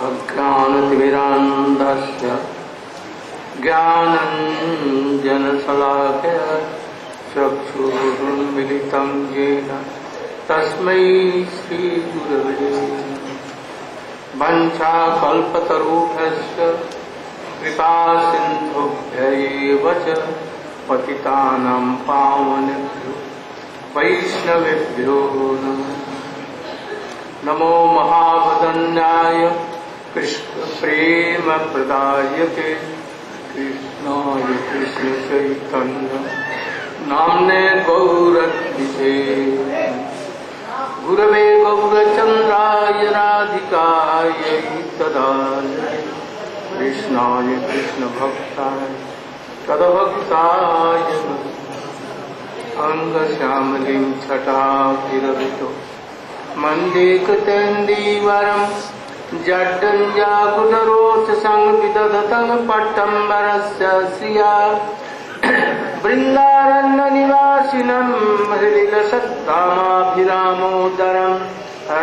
अज्ञानतिमिरान्धस्य ज्ञानाञ्जनशलाकया चक्षुरुन्मिलितं येन तस्मै श्रीगुरवे वञ्चाकल्पतरुभ्यश्च कृपासिन्धुभ्यैव च पतितानां पावनेभ्यो वैष्णवेभ्यो नमो महावदन्याय कृष्णप्रेमप्रदायते कृष्णाय कृष्णचैतन्य नाम्ने गौरक्षिते गुरवे गौरचन्द्राय राधिकायै तदालये कृष्णाय कृष्णभक्ताय तद्भक्ताय अंगश्यामलिं छटाभिरभितो मन्दे कृतेन्दीवरं जड्डञ्जाकुटरोचसंविदधतं पट्टम्बरस्य श्रिया वृन्दारण्यनिवासिनं हृदिलसत्तामाभिरामोदरं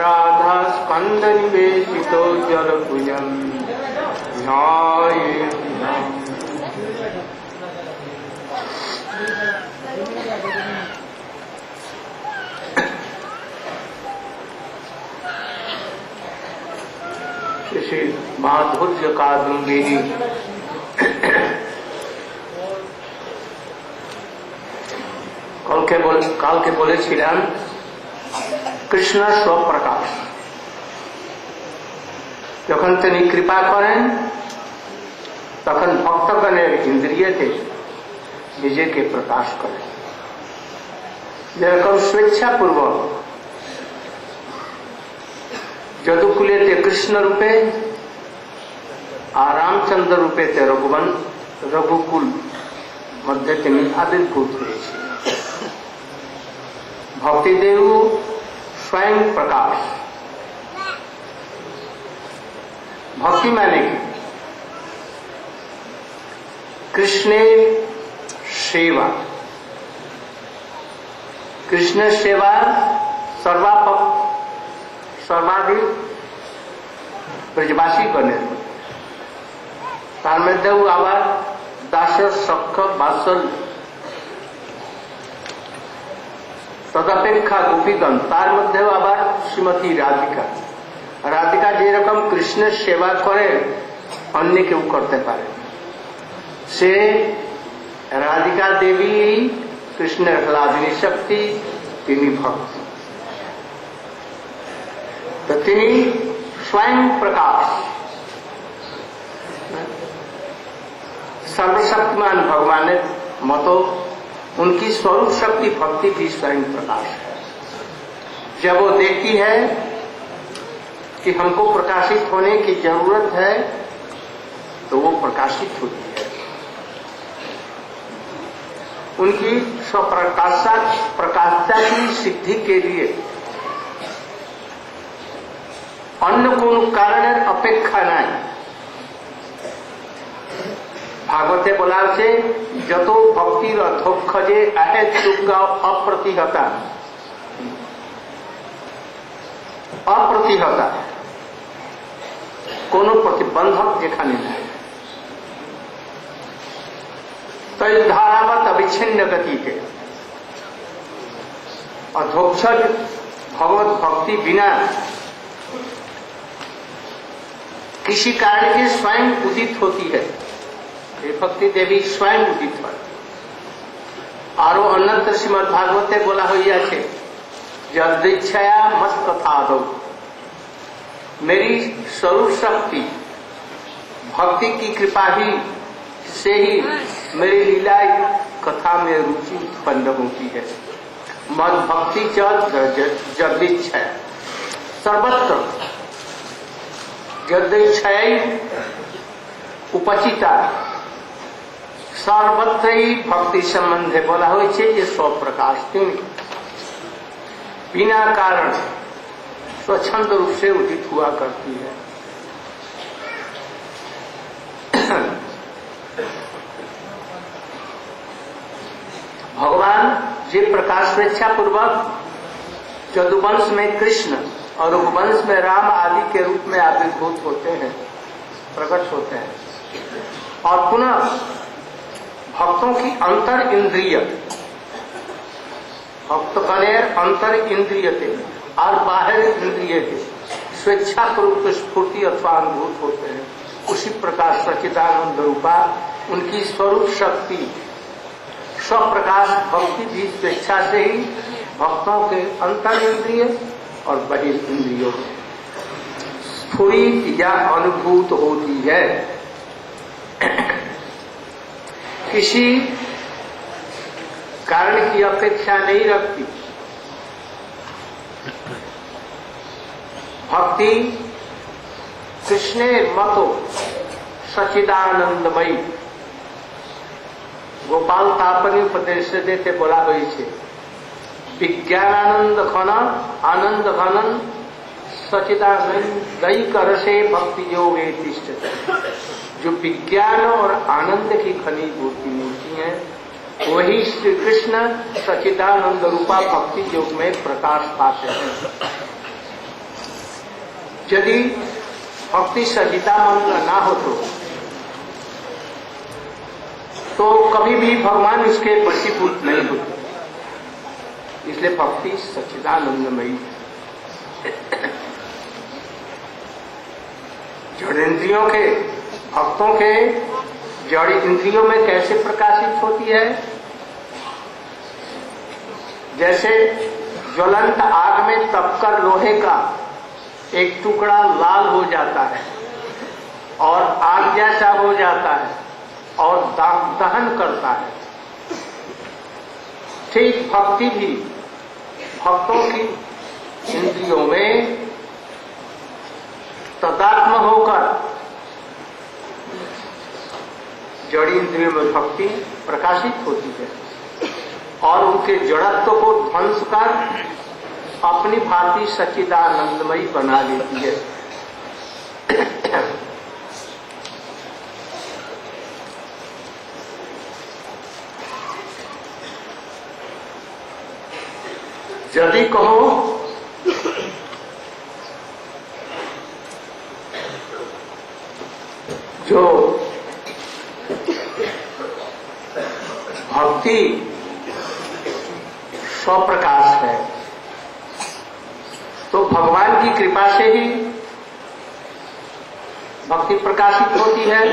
राधास्कन्दनिवेशितो जलभुजं ध्यायेत्। श्री माधुर्य कादम्बिनी কালকে বলেছিলাম কৃষ্ণ স্বপ্রকাশ। যখন তিনি কৃপা করেন তখন ভক্তগণের ইন্দ্রিয়তে নিজেকে প্রকাশ করেন। যেরকম স্বেচ্ছাপূর্বক যদুকুলেতে কৃষ্ণ রূপে আর রামচন্দ্র রূপেতে রঘুকুল মধ্যে তিনি আবির্ভূত হয়েছিলেন। ভক্তিদেব স্বয়ং প্রকাশ। ভক্তি মানে কি? কৃষ্ণের সেবা। কৃষ্ণের সেবা সর্বাধিক ব্রজবাসী গণের তার মধ্যেও আবার দাস সখ্য বাৎসল্য তদপেক্ষা গোপীগণ, তার মধ্যেও আবার শ্রীমতী রাধিকা। রাধিকা যেরকম কৃষ্ণের সেবা করে অন্য কেউ করতে পারে। সে রাধিকা দেবী কৃষ্ণের হ্লাদিনী শক্তি, তিনি ভক্ত। তো তিনি स्वयं प्रकाश, सर्वशक्तिमान भगवान मतो उनकी स्वरूप शक्ति भक्ति भी स्वयं प्रकाश है। जब वो देखती है कि हमको प्रकाशित होने की जरूरत है तो वो प्रकाशित होती है। उनकी स्वप्रकाशता की सिद्धि के लिए अन्य कोन कारणের অপেক্ষা নাই। ভাগবতে বলা আছে যত ভক্তির অধ্যক্ষ যে আহেত দুর্গা অপ্রতিহতা কোন প্রতিবন্ধক যেখানে নাই। তৈ ধারাবত অবিচ্ছিন্ন গতিকে অধ্যক্ষ भगवत भक्ति बिना किसी कारण के स्वयं उदित होती है। ये भक्ति देवी स्वयं उदित है। और अन्यत्र श्रीमद् भागवते बोला हुआ है जदीक्षया मत कथा दो, मेरी स्वरूप शक्ति भक्ति की कृपा ही से ही मेरी लीला कथा में रुचि उत्पन्न होती है। मद भक्ति जदीक्षया सर्वत्र जदीक्षया उपचिता सर्वत्र ही भक्ति संबंधे बोला हुआ है ये स्वप्रकाश बिना कारण स्वच्छंद रूप से उदित हुआ करती है। भगवान जी प्रकाश स्वेच्छा पूर्वक जदुवंश में कृष्ण और उपवंश में राम आदि के रूप में आविर्भूत होते हैं, प्रकट होते हैं। और पुनः भक्तों की अंतर इंद्रिय, भक्त करेर अंतर इंद्रिय थे और बाहर इंद्रिय थे स्वेच्छापूर्वक स्फूर्ति अथवा अनुभूत होते हैं। उसी प्रकार सच्चिदानंद रूपा उनकी स्वरूप शक्ति स्वप्रकाश भक्ति भी स्वेच्छा से ही भक्तों के अंतर इंद्रिय और बहिर इंद्रियों में स्फुरित या अनुभूत होती है। किसी कारण की अपेक्षा नहीं रखती। भक्ति कृष्णे मतो सच्चिदानंदमयी गोपाल तापनी उपदेश देते बोला हुई छे विज्ञानानंद घन आनंद घनन सच्चिदानंदयी करसे भक्ति योगे तिष्ठते। जो विज्ञान और आनंद की घनीभूत मूर्ति है वही श्री कृष्ण सच्चिदानंद रूपा भक्ति योग में प्रकाश पाते हैं। यदि भक्ति सच्चिदानंद ना हो तो कभी भी भगवान उसके वशीभूत नहीं होते। इसलिए भक्ति सच्चिदानंदमयी है। जड़ इंद्रियों के भक्तों के जड़ इंद्रियों में कैसे प्रकाशित होती है? जैसे ज्वलंत आग में तपकर लोहे का एक टुकड़ा लाल हो जाता है और आग जैसा हो जाता है और दहन करता है, ठीक भक्ति भी भक्तों की इंद्रियों में तदात्म होकर जड़ी इंद्रियों में भक्ति प्रकाशित होती है और उनके जड़त्व को ध्वंस कर अपनी भांति सच्चिदानंदमयी बना लेती है। यदि कहो जो भक्ति स्वप्रकाश है तो भगवान की कृपा से ही भक्ति प्रकाशित होती है?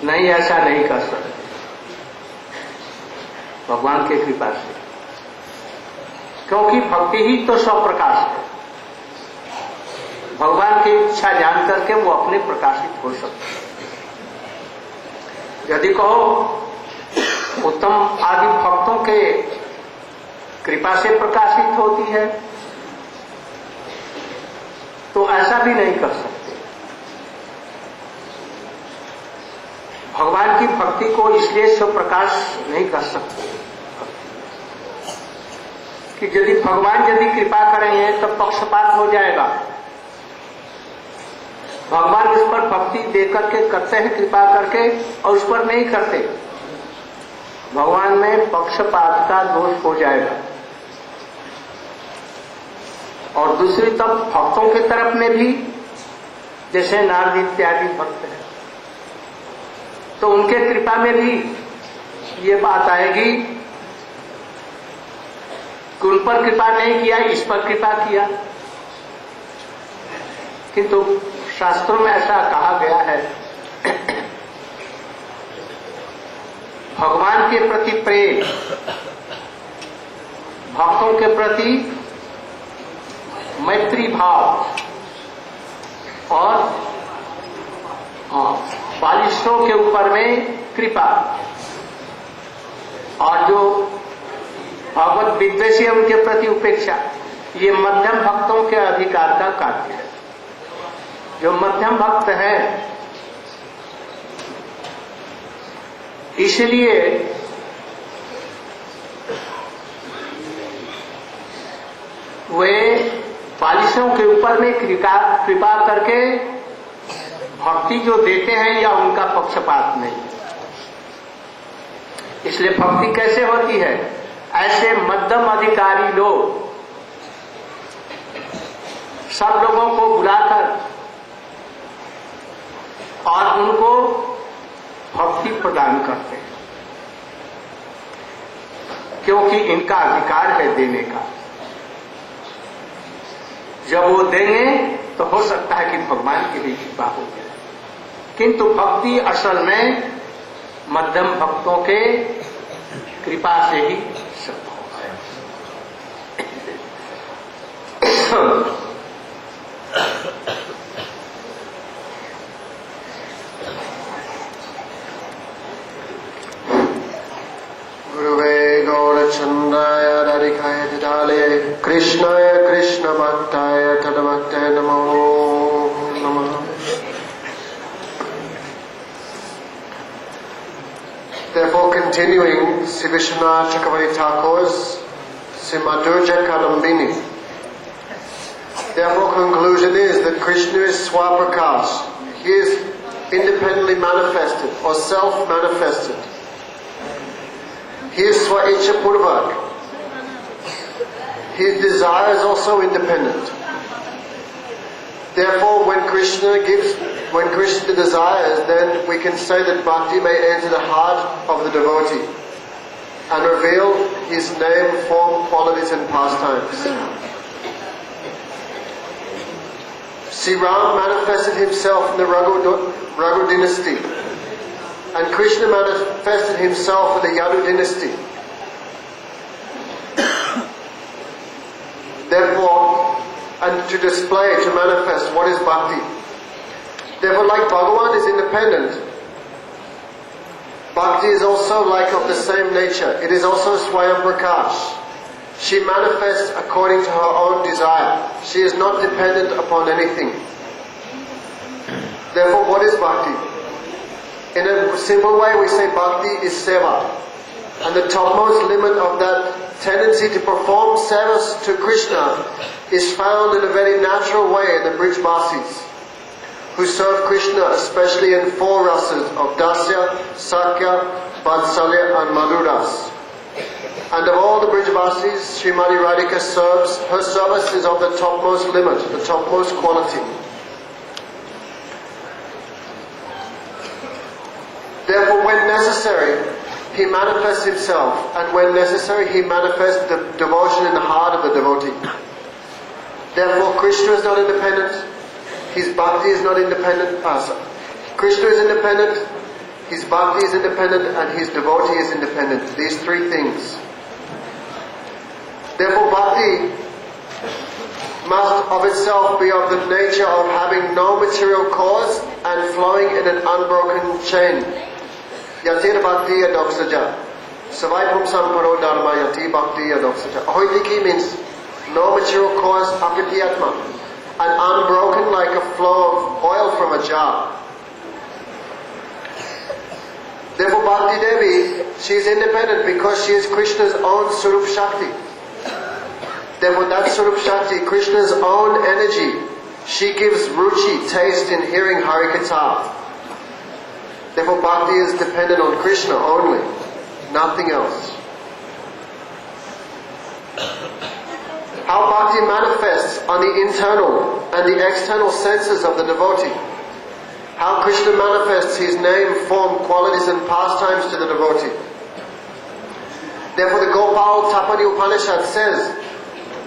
नहीं, ऐसा नहीं कर सकते। भगवान की कृपा से, क्योंकि भक्ति ही तो स्वप्रकाश है। भगवान की इच्छा जान करके वो अपने प्रकाशित हो सकते हैं। यदि कहो उत्तम आदि भक्तों के कृपा से प्रकाशित होती है तो ऐसा भी नहीं कर सकते। भगवान की भक्ति को इसलिए स्वप्रकाश नहीं कर सकते कि यदि भगवान यदि कृपा करेंगे तो पक्षपात हो जाएगा। भगवान उस पर भक्ति देकर के करते हैं कृपा करके और उस पर नहीं करते, भगवान में पक्षपात का दोष हो जाएगा। और दूसरी तरफ भक्तों की तरफ में भी जैसे नारद इत्यादि भक्त हैं तो उनके कृपा में भी ये बात आएगी कि उन पर कृपा नहीं किया, इस पर कृपा किया। किंतु शास्त्रों में ऐसा कहा गया है भगवान के प्रति प्रेम, भक्तों के प्रति मैत्री भाव और बालिशों के ऊपर में कृपा, और जो भगवत विद्वेषी उनके प्रति उपेक्षा, ये मध्यम भक्तों के अधिकार का कार्य है। जो मध्यम भक्त है इसलिए वे बालिशों के ऊपर में कृपा करके भक्ति जो देते हैं या उनका पक्षपात नहीं। इसलिए भक्ति कैसे होती है? ऐसे मध्यम अधिकारी लोग सब लोगों को बुलाकर और उनको भक्ति प्रदान करते हैं, क्योंकि इनका अधिकार है देने का। जब वो देंगे तो हो सकता है कि भगवान की भी कृपा हो जाए, किंतु भक्ति असल में मध्यम भक्तों के कृपा से ही संभव है। गुरुवे गौरचंद्राय राधिकाय दिदाले कृष्णाय कृष्ण भक्ताय तद्भक्ताय नमो नमः। Therefore, continuing Sri Vishwanath Chakravarti Thakur's Simadurja Kadambini. Therefore, conclusion is that Krishna is Swaprakash. He is independently manifested or self-manifested. He is Swa-Icha Purvak. His desire is also independent. Therefore, when Krishna desires, then we can say that bhakti may enter the heart of the devotee and reveal his name, form, qualities and pastimes. Sri Ram manifested himself in the Raghu dynasty, and Krishna manifested himself in the Yadu dynasty. Therefore, and to display, to manifest what is bhakti. Therefore, like Bhagavan is independent, bhakti is also like of the same nature. It is also Swayam Prakash. She manifests according to her own desire. She is not dependent upon anything. Therefore, what is bhakti? In a simple way, we say bhakti is seva. And the topmost limit of that tendency to perform service to Krishna is found in a very natural way in the Brijbasis, who serve Krishna especially in four rasas of Dasya, Sakya, Vatsalya and Madhuras. And of all the Brijbasis, Srimati Radhika serves, her service is of the topmost limit, the topmost quality. Therefore, when necessary, he manifests himself, and when necessary, he manifests the devotion in the heart of the devotee. Therefore, Krishna is not independent, his bhakti is not independent. Krishna is independent, his bhakti is independent, and his devotee is independent. These three things. Therefore, bhakti must of itself be of the nature of having no material cause and flowing in an unbroken chain. Yatir bhakti adoksaja. Savai pumsam paro dharma yati bhakti adoksaja. Ahoitiki means no material cause, apritiyatma, and unbroken like a flow of oil from a jar. Therefore, Bhakti Devi, she is independent because she is Krishna's own Surup Shakti. Therefore, that Surup Shakti, Krishna's own energy, she gives ruchi, taste in hearing Harikatha. Therefore, Bhakti is dependent on Krishna only, nothing else. How Bhakti manifests on the internal and the external senses of the devotee. How Krishna manifests his name, form, qualities and pastimes to the devotee. Therefore the Gopal Tapani Upanishad says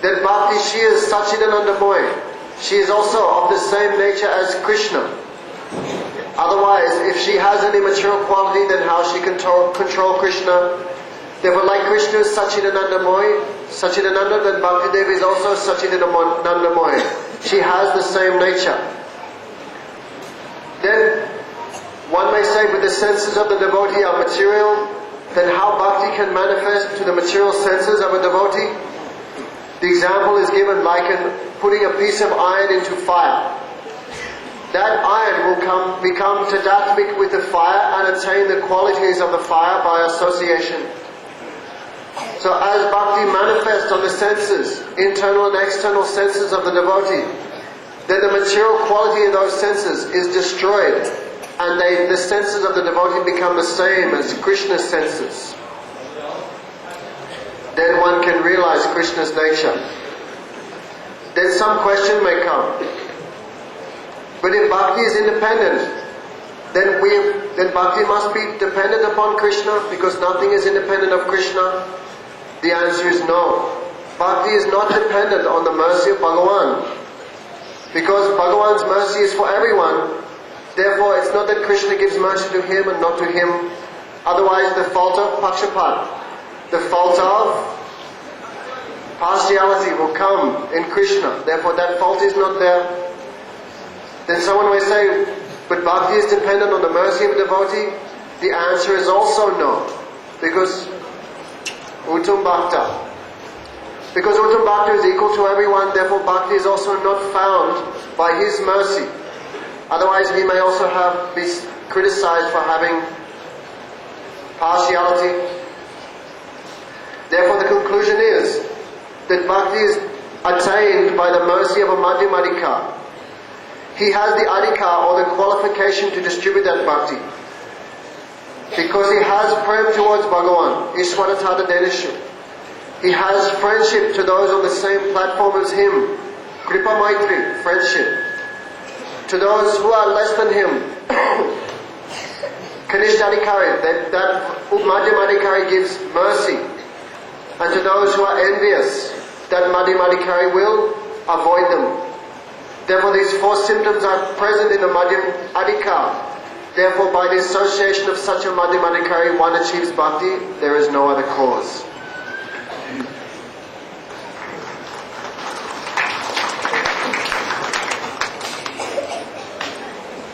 that Bhakti, she is Sachidanandamoy. She is also of the same nature as Krishna. Otherwise, if she has any material quality, then how she can control Krishna? Therefore, like Krishna is Sachidanandamoy, Sachidananda, then Bhakti Devi is also Sachidanandamoy. She has the same nature. Then, one may say, but the senses of the devotee are material, then how Bhakti can manifest to the material senses of a devotee? The example is given like in putting a piece of iron into fire. That iron will become tadatmik with the fire and attain the qualities of the fire by association. So as Bhakti manifests on the senses, internal and external senses of the devotee, then the material quality of those senses is destroyed, and the senses of the devotee become the same as Krishna's senses. then one can realize Krishna's nature. Then some question may come. But if bhakti is independent, then bhakti must be dependent upon Krishna, because nothing is independent of Krishna. The answer is no. Bhakti is not dependent on the mercy of Bhagavan. Because Bhagavan's mercy is for everyone, therefore it's not that Krishna gives mercy to him and not to him. Otherwise the fault of pakshapat, the fault of partiality will come in Krishna. Therefore that fault is not there. Then someone may say, but bhakti is dependent on the mercy of a devotee. The answer is also no. Because Uttam Bhakta. Because Uttam Bhakta is equal to everyone, therefore bhakti is also not found by his mercy. Otherwise he may also be criticized for having partiality. Therefore the conclusion is that bhakti is attained by the mercy of a Madhyamadika. He has the adhikar, or the qualification to distribute that bhakti. Because he has prem towards Bhagavan, Ishwaratata Denishu. He has friendship to those on the same platform as him, Kripa Maitri, friendship. To those who are less than him, Kanishtadikari, that Madhyamadikari gives mercy. And to those who are envious, that Madhyamadikari will avoid them. Therefore these four symptoms are present in the Madhyamadikar. Therefore by the association of such a Madhyamadikari one achieves bhakti, there is no other cause.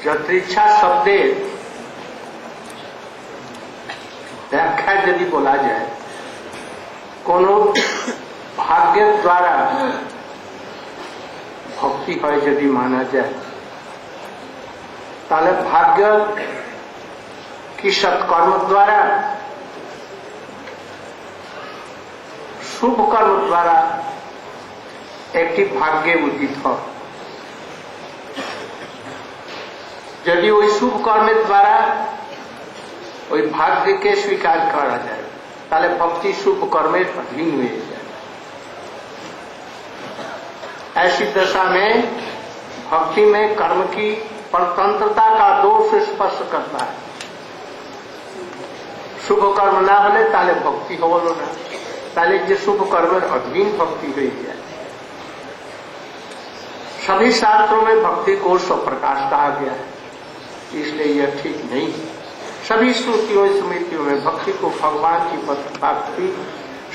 यथेच्छा शब्दे व्याख्या यदि बोला जाए, कोनो भाग्य द्वारा भक्ति है यदि माना जाए, ताले भाग्य की सत्कर्म द्वारा, शुभ कर्म द्वारा একটি ভাগ্যে উদিত হয়। যদি ওই শুভ কর্মের দ্বারা ওই ভাগ্যকে স্বীকার করা যায়, তাহলে ভক্তি শুভ কর্মের অধীন হয়ে যায়। ऐसी दशा में भक्ति में कर्म की परतंत्रता का दोष स्पष्ट करता है। शुभ कर्म ना হলে তাহলে ভক্তি হলো না, তাহলে যে শুভ কর্মের অধীন ভক্তি হয়ে যায়। सभी शास्त्रों में भक्ति को स्वप्रकाश कहा गया है, इसलिए यह ठीक नहीं है। सभी श्रुतियों स्मृतियों में भक्ति को भगवान की भक्ति,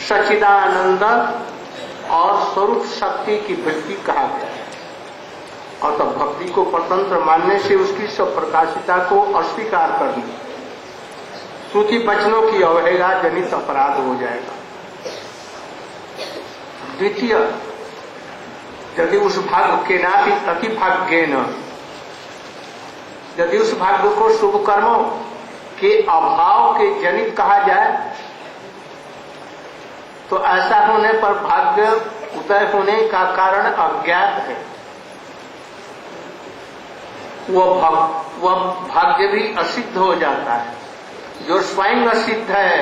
सच्चिदानंद और स्वरूप शक्ति की वृत्ति कहा गया है। और तब भक्ति को स्वतंत्र मानने से उसकी स्वप्रकाशिता को अस्वीकार करना, श्रुति वचनों की अवहेला जनित अपराध हो जाएगा। द्वितीय, यदि उस भाग्य के नाती अति भाग्य न, यदि उस भाग्य को शुभ कर्मों के अभाव के जनित कहा जाए, तो ऐसा होने पर भाग्य उदय होने का कारण अज्ञात है। वह भाग्य भी असिद्ध हो जाता है। जो स्वयं असिद्ध है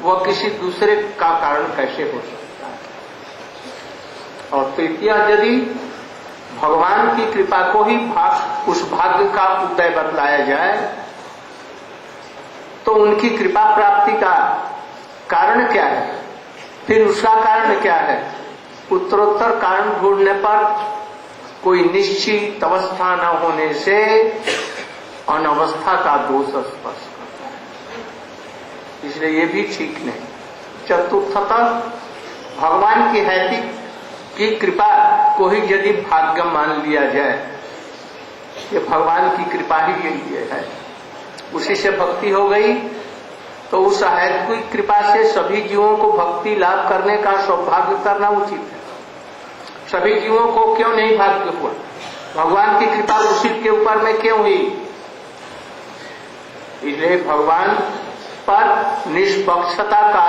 वह किसी दूसरे का कारण कैसे हो सकता है। और तृतीय, यदि भगवान की कृपा को ही उस भाग्य का उदय बतलाया जाए, तो उनकी कृपा प्राप्ति का कारण क्या है, फिर उसका कारण क्या है, उत्तरोत्तर कारण ढूंढने पर कोई निश्चित अवस्था न होने से अनवस्था का दोष स्पष्ट करता है। इसलिए ये भी ठीक नहीं। चतुर्थतः, भगवान की हैती की कृपा को ही यदि भाग्य मान लिया जाए, ये भगवान की कृपा ही यही है, उसी से भक्ति हो गई, तो उस हैतिक कृपा से सभी जीवों को भक्ति लाभ करने का सौभाग्य करना उचित है। सभी जीवों को क्यों नहीं भाग्य हुआ? भगवान की कृपा उसी के ऊपर में क्यों हुई? इसलिए भगवान पर निष्पक्षता का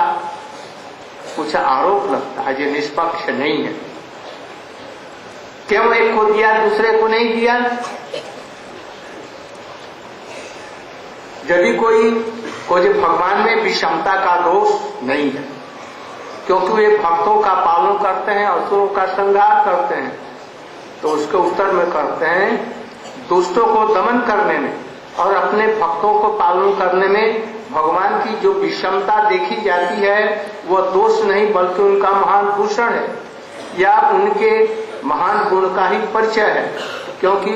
कुछ आरोप लगता है, जो निष्पक्ष नहीं है। क्यों एक को दिया दूसरे को नहीं दिया? यदि कोई भगवान में विषमता का दोष नहीं है, क्योंकि वे भक्तों का पालन करते हैं, असुरों का संहार करते हैं। तो उसके उत्तर में कहते हैं दुष्टों को दमन करने में और अपने भक्तों को पालन करने में भगवान की जो विषमता देखी जाती है वह दोष नहीं बल्कि उनका महान भूषण है या उनके महान गुण का ही परिचय है। क्योंकि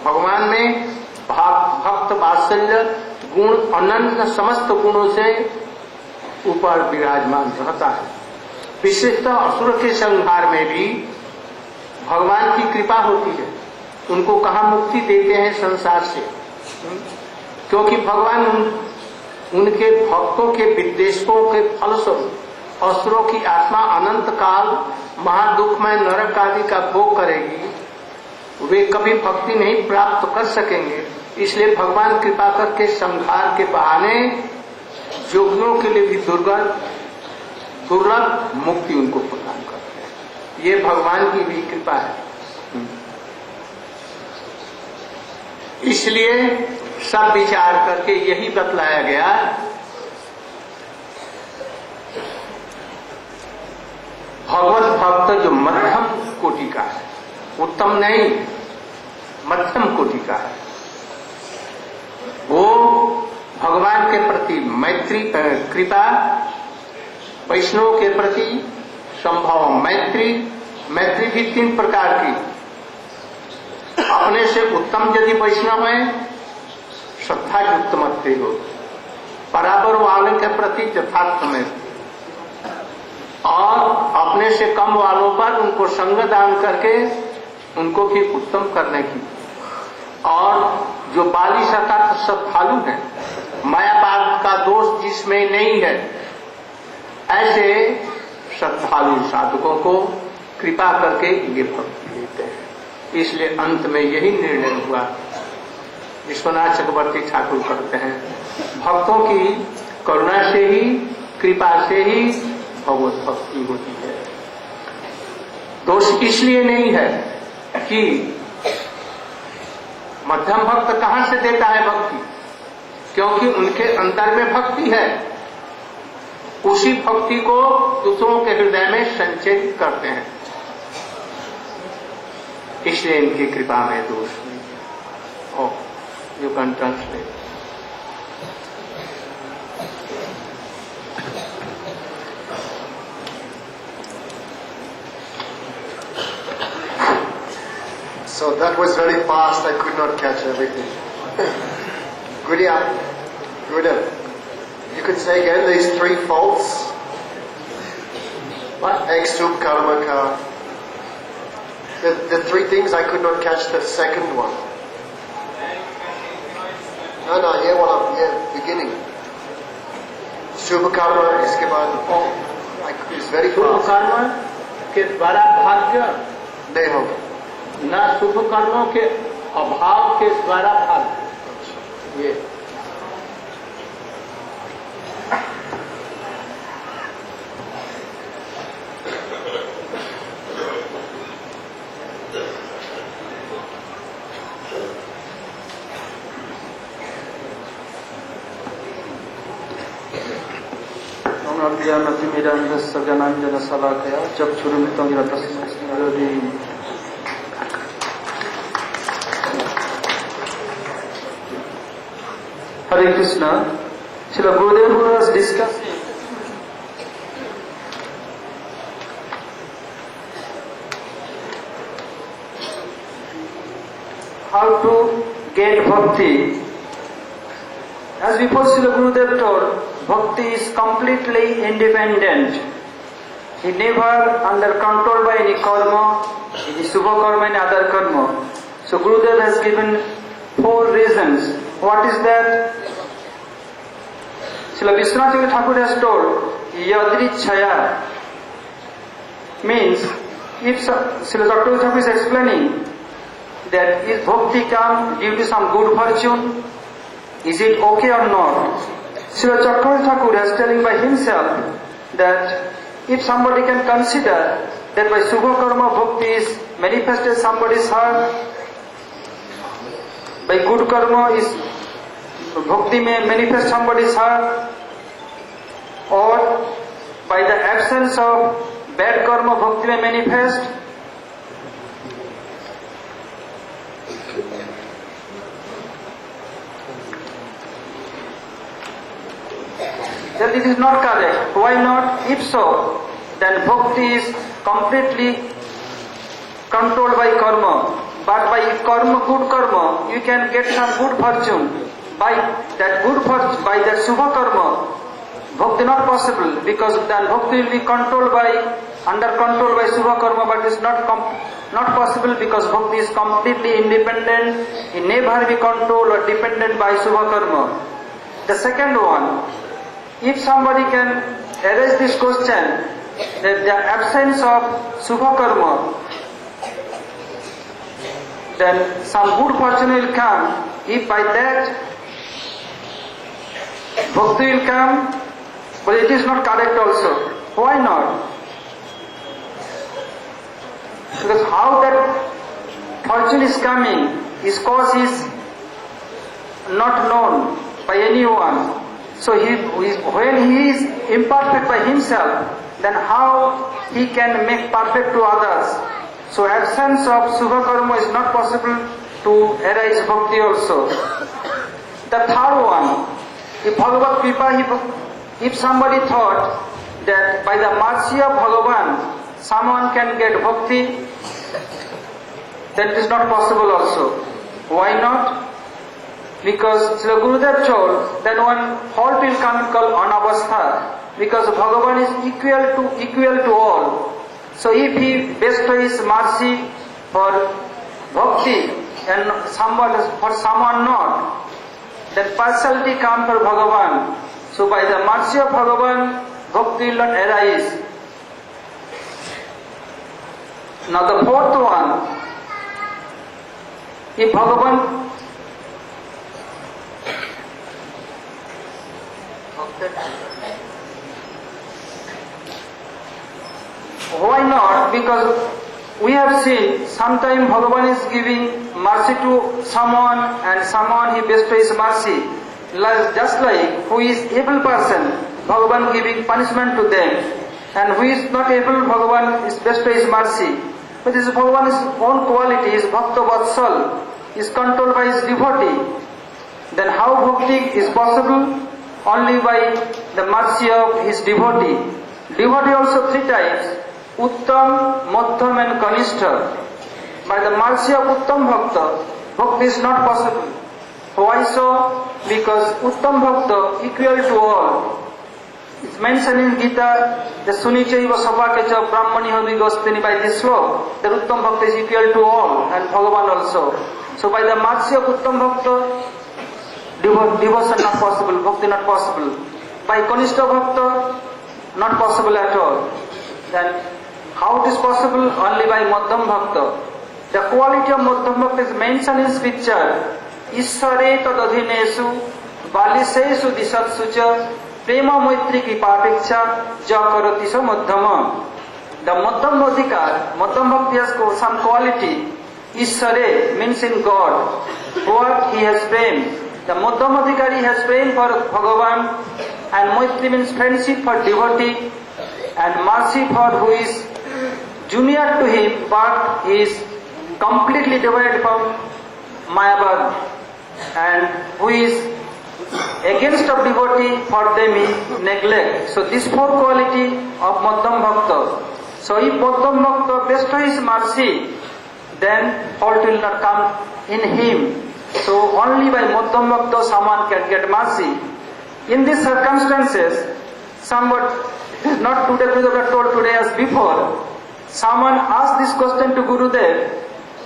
भगवान में भक्त वात्सल्य गुण अनंत समस्त गुणों से ऊपर विराजमान रहता है। विशेषतः असुर के संहार में भी भगवान की कृपा होती है। उनको कहाँ मुक्ति देते हैं संसार से, क्योंकि भगवान उनके भक्तों के विद्वेषों के फलस्वरूप असुरों की आत्मा अनंत काल महादुखमय नरक आदि का भोग करेगी, वे कभी भक्ति नहीं प्राप्त कर सकेंगे। इसलिए भगवान कृपा करके संहार के बहाने योगियों के लिए भी दुर्लभ मुक्ति उनको प्रदान करते हैं। ये भगवान की भी कृपा है। इसलिए सब विचार करके यही बतलाया गया भगवत भक्त जो मध्यम कोटि का है, उत्तम नहीं मध्यम कोटि का है, वो भगवान के प्रति मैत्री कृपा, वैष्णव के प्रति संभव मैत्री भी 3 प्रकार की। अपने से उत्तम यदि वैष्णव है श्रद्धा युक्त मैत्री हो, बराबर वाले के प्रति यथार्थ मैत्री, और अपने से कम वालों पर उनको संग दान करके उनको भी उत्तम करने की, और जो बाली सतर्क श्रद्धालु है, मायावाद का दोष जिसमें नहीं है, ऐसे श्रद्धालु साधकों को कृपा करके ये भक्ति देते हैं। इसलिए अंत में यही निर्णय हुआ। विश्वनाथ चक्रवर्ती ठाकुर कहते हैं भक्तों की करुणा से ही, कृपा से ही भगवत भक्ति होती है। दोष इसलिए नहीं है कि मध्यम भक्त कहां से देता है भक्ति, क्योंकि उनके अंतर में भक्ति है, उसी भक्ति को दूसरों के हृदय में संचित करते हैं, इसलिए इनकी कृपा में दोष नहीं। You can translate. So that was very fast, I could not catch everything. Gurudev, you could say again these 3 faults? What? Extub karma ka. The 3 things, I could not catch the second one. No, here, beginning. Shubha karma, iske baad, it's very fast. शुभ कर्म के द्वारा भाग्य नहीं होगा, न शुभ कर्मों के अभाव के द्वारा भाग्य। ये ज्ञानांजन शलाकया चक्षुरुन्मिलितं येन तस्मै श्रीगुरवे Hare Krishna. Srila Gurudeva was discussing how to get bhakti. As before, Srila Gurudeva told, bhakti is completely independent. He never under control by any karma, any subha karma, any other karma. So Gurudeva has given 4 reasons. What is that? Srila Vishwanath Thakur has told, yadrichaya means, if Srila Dr. Thakur is explaining that is bhakti come due to some good fortune, is it okay or not? Srila Dr. Thakur is telling by himself that if somebody can consider that by subha karma bhakti is manifested somebody's heart, by good karma is bhakti may manifest somebody's heart, or by the absence of bad karma bhakti may manifest. That this is not correct. Why not? If so, then bhakti is completely controlled by karma. But by karma, good karma, you can get some good fortune. By that good fortune, by that subha karma, bhakti not possible, because then bhakti will be controlled by, under control by subha karma, but it's not possible because bhakti is completely independent. It never be controlled or dependent by subha karma. The second one, if somebody can erase this question, that the absence of subha karma, then some good fortune will come. If by that bhakti will come, but it is not correct also. Why not? Because how that fortune is coming, his cause is not known by anyone. So when he is imperfect by himself, then how he can make perfect to others? So absence of subha karma is not possible to arise bhakti also. The third one, if Bhagavad Kripa, if somebody thought that by the mercy of Bhagavan someone can get bhakti, then it is not possible also. Why not? Because Srila Gurudev told that one halt will come called anavastha, because Bhagavan is equal to all. So if he bestows mercy for bhakti and for someone not, then partiality comes for Bhagavan. So by the mercy of Bhagavan, bhakti will not arise. Now the fourth one, if Bhagavan why not? Because we have seen sometimes Bhagavan is giving mercy to someone and someone he bestows mercy. Just like who is able person, Bhagavan giving punishment to them, and who is not able, Bhagavan is bestows mercy. But this is Bhagavan's own quality, is Bhakta Vatsal, is controlled by his devotee. Then how bhakti is possible? Only by the mercy of his devotee. Devotee also three types: Uttam, Madhyam and Kanistha. By the mercy of Uttam Bhakta, bhakti is not possible. Why so? Because Uttam Bhakta equal to all. It's mentioned in Gita, the Sunichaiva Sabhakecha Brahmani Vigostini, by this sloka, that Uttam Bhakta is equal to all and Bhagavan also. So by the mercy of Uttam Bhakta, devotion not possible, bhakti not possible. By Kanistha Bhakta, not possible at all. Then how it is possible? Only by Madhyam Bhakta. The quality of Madhyam Bhakta is mentioned in scripture. Ishare tadadhinesu balisesu disatsu cha prema maitri kripapeksha ja karati sa madhyama. The Madhyam Bhakti has some quality. Ishare means in God. What he has prem. The Madhyam has prem for Bhagavan, and Maitri means friendship for devotee, and mercy for who is junior to him but is completely devoid from Mayavad, and who is against of devotee, for them he neglect. So these four quality of Madhyam Bhakta. So if Madhyam Bhakta bestows mercy, then fault will not come in him. So only by Madhyam Bhakta someone can get mercy. In these circumstances, somewhat not today, Gurudev told today as before, someone asked this question to Gurudev,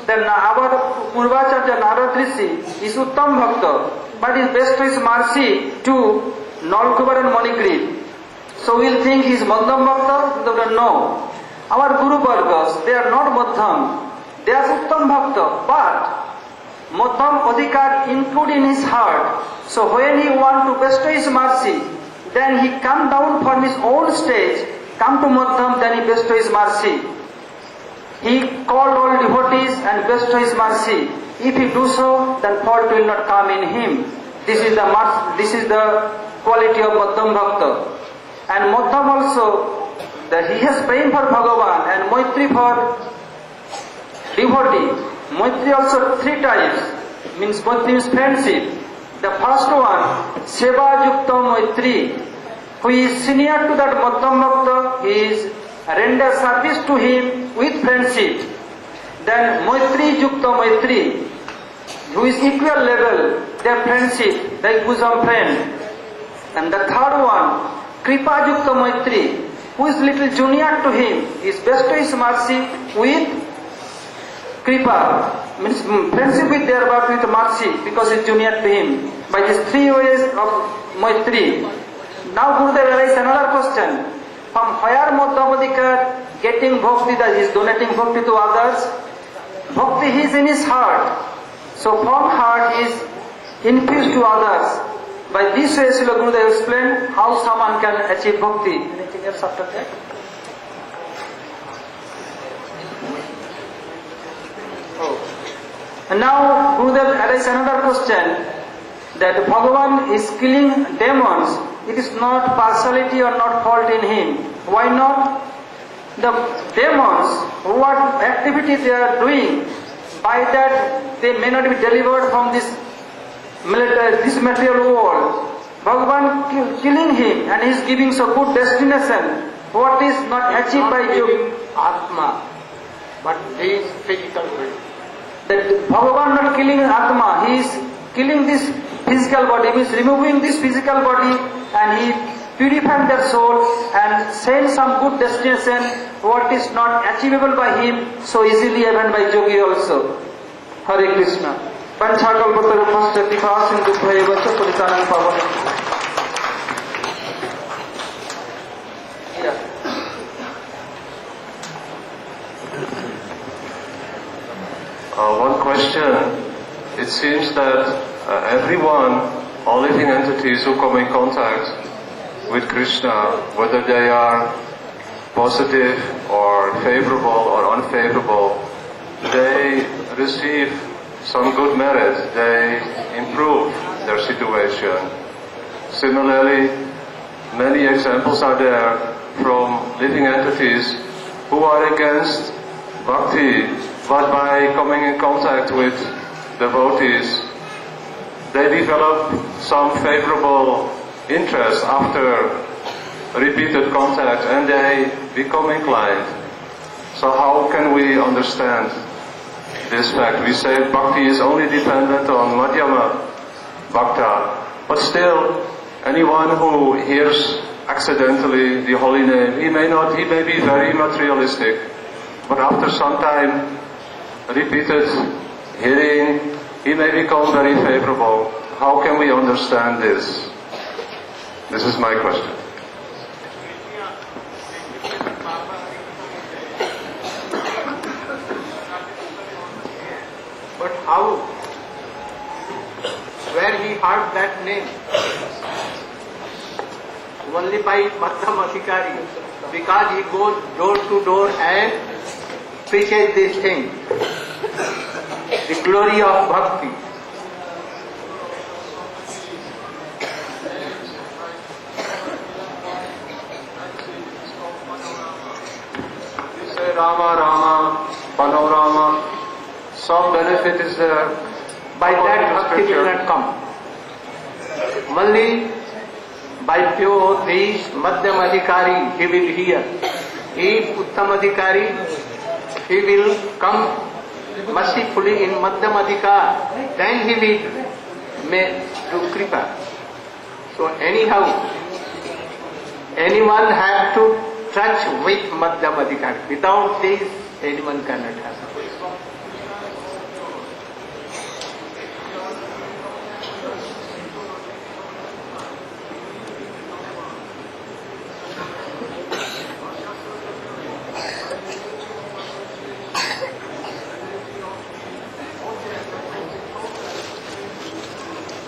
then our Purvacharya Narad Rishi is Uttam Bhakta, but his bestows mercy to Nalkubar and Manikrit. So we'll think he is Madhyam Bhakta? No. Our Guru Vargas, they are not Madhyam, they are Uttam Bhakta, but Madhyam Adhikar include in his heart. So when he want to bestow his mercy, then he come down from his own stage, come to Madhyam, then he bestow his mercy. He called all devotees and bestow his mercy. If he do so, then fault will not come in him. This is the quality of Madhyam Bhakta. And Madhyam also, that he has prayed for Bhagavan and Maitri for devotee. Maitri also 3 types, means Maitri means friendship. The first one, Seva Yukta Maitri, who is senior to that Madhyam Bhakta, he is render service to him with friendship. Then Maitri Yukta Maitri, who is equal level, their friendship, like bosom friend. And the third one, Kripa Yukta Maitri, who is little junior to him, is bestow his mercy with Kripa, means friendship with their but with mercy, because he is junior to him. By these 3 ways of Maitri. Now Gurudev arises another question. From where Madhyamadika getting bhakti, that he is donating bhakti to others? Bhakti is in his heart. So from heart he is infused to others. By this way Srila Gurudeva explained how someone can achieve bhakti. Anything else after that? And now Gurudev arises another question, that Bhagavan is killing demons. It is not partiality or not fault in him. Why not? The demons, what activity they are doing, by that they may not be delivered from this material world. Bhagavan killing him and he is giving so good destination. What is not achieved by you? Atma, but this physical body. That Bhagavan not killing Atma, he is killing this physical body, means removing this physical body, and he purifying their soul and send some good destination, what is not achievable by him, so easily even by yogi also. Hare Krishna. Panchakalpataru Tika Sindhu Bhayavacha Puritanam Pavan. One question. It seems that everyone, all living entities who come in contact with Krishna, whether they are positive or favorable or unfavorable, they receive some good merit, they improve their situation. Similarly, many examples are there from living entities who are against bhakti, but by coming in contact with devotees, they develop some favorable interest after repeated contact and they become inclined. So how can we understand this fact? We say bhakti is only dependent on Madhyama Bhakta, but still anyone who hears accidentally the holy name, he may be very materialistic, but after some time repeated hearing, he may become very favorable. How can we understand this? This is my question. But how? Where he heard that name? Only by Madhyam Adhikari, because he goes door to door and preaches this thing, the glory of bhakti. You say Rama, Rama, Panorama, some benefit is there. By that bhakti will not come. Only by pure this Madhyam Adhikari he will hear. If Uttam Adhikari, he will come mercifully in Madhyam Adhikar, then he will may do Kripa. So anyhow, anyone has to touch with Madhyam Adhikar. Without this, anyone cannot have.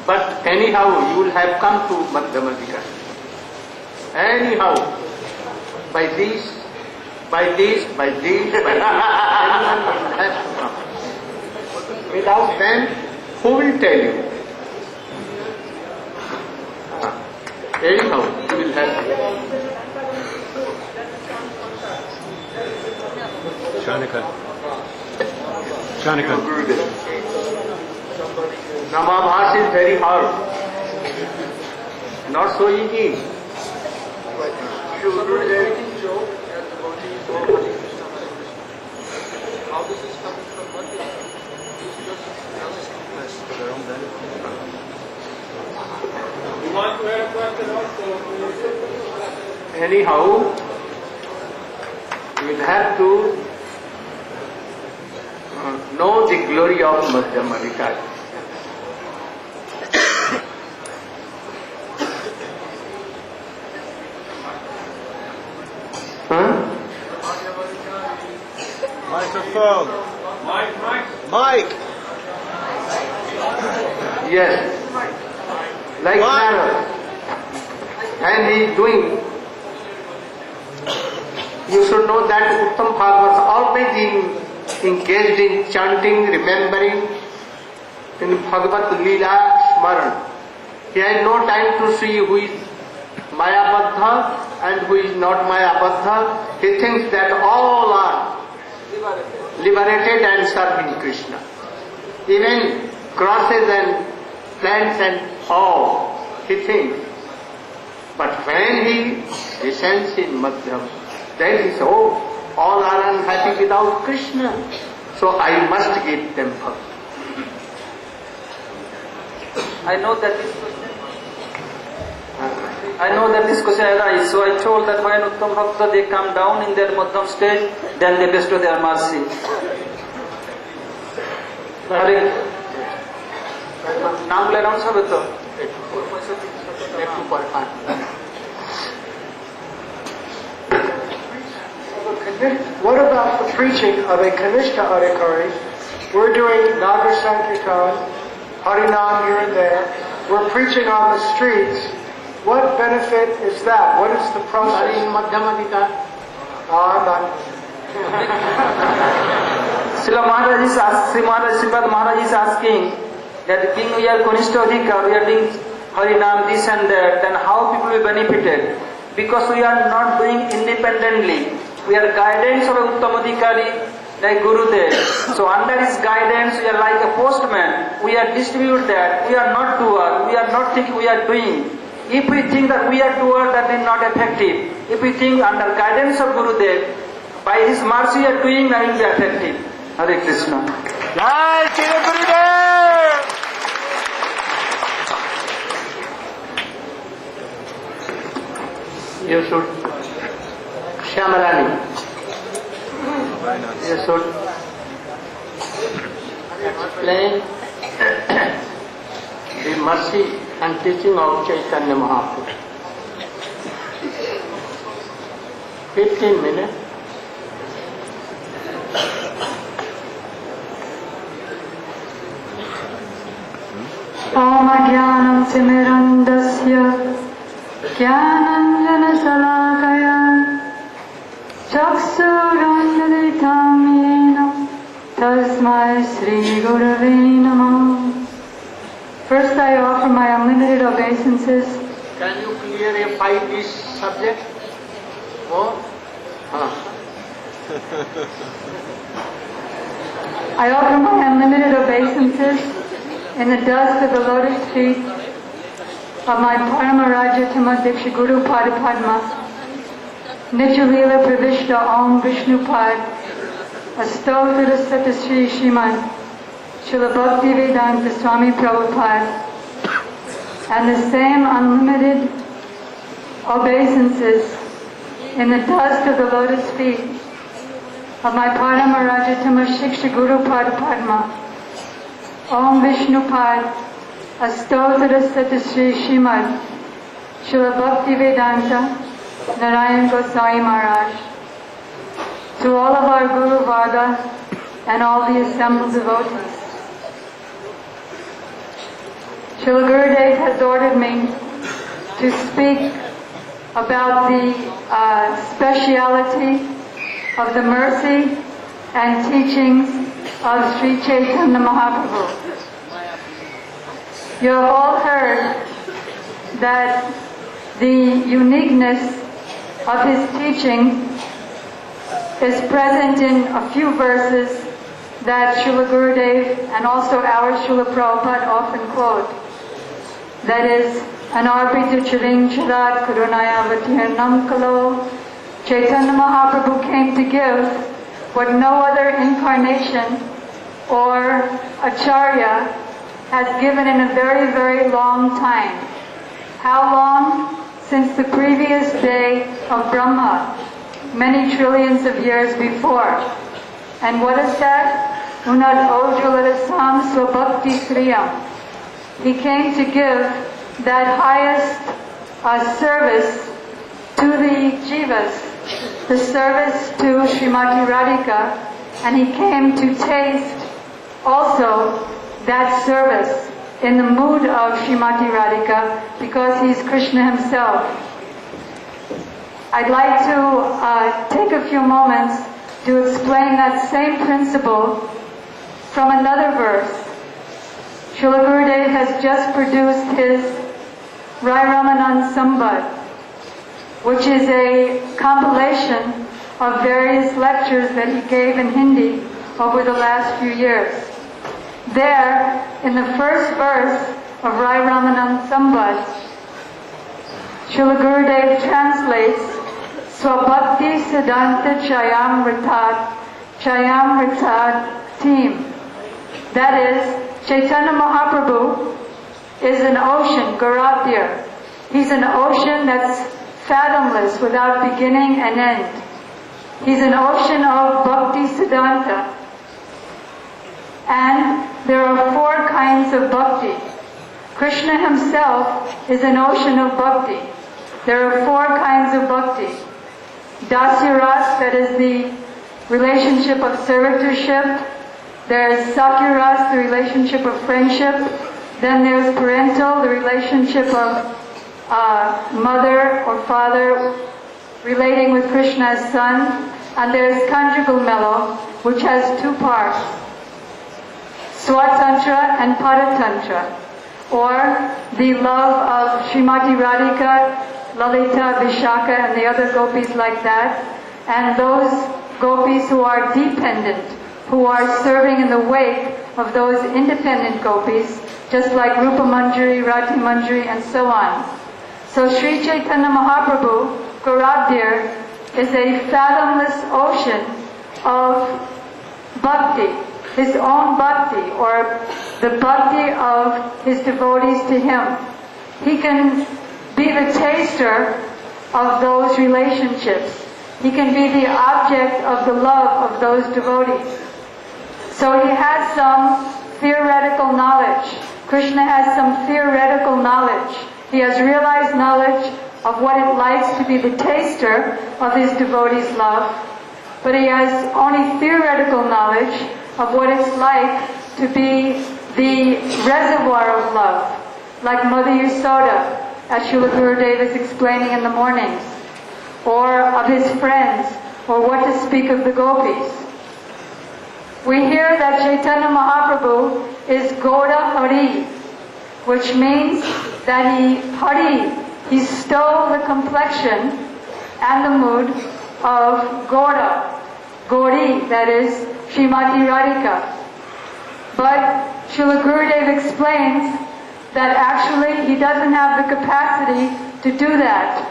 But anyhow, you will have come to Madhyam Adhikar. Anyhow, by this, anyone will have to come. Without them, who will tell you? Anyhow, you will have to. Shanika. Shanika. Namabhas is very hard. Not so easy. How this is coming from Bhakti? You want to add a question also? Anyhow, you will have to know the glory of Madhyamadikari. Microphone. Mike. Yes. Like Narad. And he is doing. You should know that Uttam Bhagavad was always engaged in chanting, remembering, in Bhagavad Leela Smaran. He has no time to see who is Mayabadha and who is not Mayabadha. He thinks that all are liberated and serving Krishna. Even grasses and plants and all, he thinks. But when he descends in Madhyam, then he says, oh, all are unhappy without Krishna, so I must give them bhakti. I know that this question arises, so I told that when Uttam Bhakta they come down in their Madhyam stage, then they bestow their mercy. নাম announce হবে তো? What about the preaching of a Kanishta Adhikari? We're doing Nagar Sankirtan, Harinam here and there. We're preaching on the streets. What benefit is that? What is the process? Madhyamadikari. None. Srila Maharaj is asking that being we are Kanishta Adhikari, we are doing Harinam, this and that, then how people will benefited? Because we are not doing independently. We are guidance of Uttam Adhikari like Gurudev. So under his guidance, we are like a postman. We are distribute that. We are not doer. We are not thinking we are doing. If we think that we are doer, that is not effective. If we think under guidance of Gurudev, by his mercy we are doing, that will be effective. Hare Krishna. Jai Srila Gurudev! You should, Shyamarani, you should explain the mercy and teaching of Chaitanya Mahaprabhu. 15 minutes. Om Jnanam Simirandasya Jnananjana-salakaya Chaksurandalitam Yena Tasmai Sri Gurave Namah. First I offer my unlimited obeisances. Can you clarify this subject? Oh? I offer my unlimited obeisances in the dust of the lotus feet of my Paramaraja Tamadikshi Guru Padapadma, Nityalila Pravishta Om Vishnupad, Astotra Satasri Shriman, Srila Bhakti Vedanta Swami Prabhupada, and the same unlimited obeisances in the dust of the lotus feet of my Paramaraja Tamadikshi Guru Padapadma, Om Vishnupad, Astotra Satasri Shrimad, Srila Bhakti Vedanta, Narayan Goswami Maharaj. To all of our Guru Varga and all the assembled devotees. Srila Gurudev has ordered me to speak about the speciality of the mercy and teachings of Sri Chaitanya Mahaprabhu. You have all heard that the uniqueness of his teaching is present in a few verses that Srila Gurudev and also our Srila Prabhupada often quote. That is, Anarpita Charing Charat Karunaya Vatirnam Kalo. Chaitanya Mahaprabhu came to give what no other incarnation or acharya has given in a very, very long time. How long? Since the previous day of Brahma, many trillions of years before. And what is that? Unad Ojulalasam Swabhakti Sriyam. He came to give that highest service to the jivas, the service to Srimati Radhika, and he came to taste also that service in the mood of Srimati Radhika because he's Krishna himself. I'd like to take a few moments to explain that same principle from another verse. Srila Gurudev has just produced his Rai Ramanand Sambat, which is a compilation of various lectures that he gave in Hindi over the last few years. There, in the first verse of Rai Ramanand Sambat, Srila Gurudev translates Swabhakti Siddhanta Chayam Ritat Team. That is, Chaitanya Mahaprabhu is an ocean, Gaurav. He's an ocean that's fathomless without beginning and end. He's an ocean of Bhakti Siddhanta. And there are four kinds of bhakti. Krishna himself is an ocean of bhakti. There are four kinds of bhakti. Dasya Ras, that is the relationship of servitorship. There's Sakya Ras, the relationship of friendship. Then there's parental, the relationship of mother or father relating with Krishna as son. And there's conjugal mellow, which has two parts. Swatantra and Paratantra, or the love of Srimati Radhika, Lalita, Vishaka, and the other gopis like that, and those gopis who are dependent, who are serving in the wake of those independent gopis, just like Rupa Manjari, Rati Manjari, and so on. So Sri Chaitanya Mahaprabhu, Gaurav, is a fathomless ocean of bhakti. His own bhakti, or the bhakti of his devotees to him. He can be the taster of those relationships. He can be the object of the love of those devotees. So he has some theoretical knowledge. Krishna has some theoretical knowledge. He has realized knowledge of what it likes to be the taster of his devotees' love, but he has only theoretical knowledge of what it's like to be the reservoir of love, like Mother Yasoda, as Srila Gurudev is explaining in the mornings, or of his friends, or what to speak of the gopis. We hear that Chaitanya Mahaprabhu is Gauda Hari, which means that he stole the complexion and the mood of Gauda, Gauri, that is Srimati Radhika. But Srila Gurudev explains that actually he doesn't have the capacity to do that.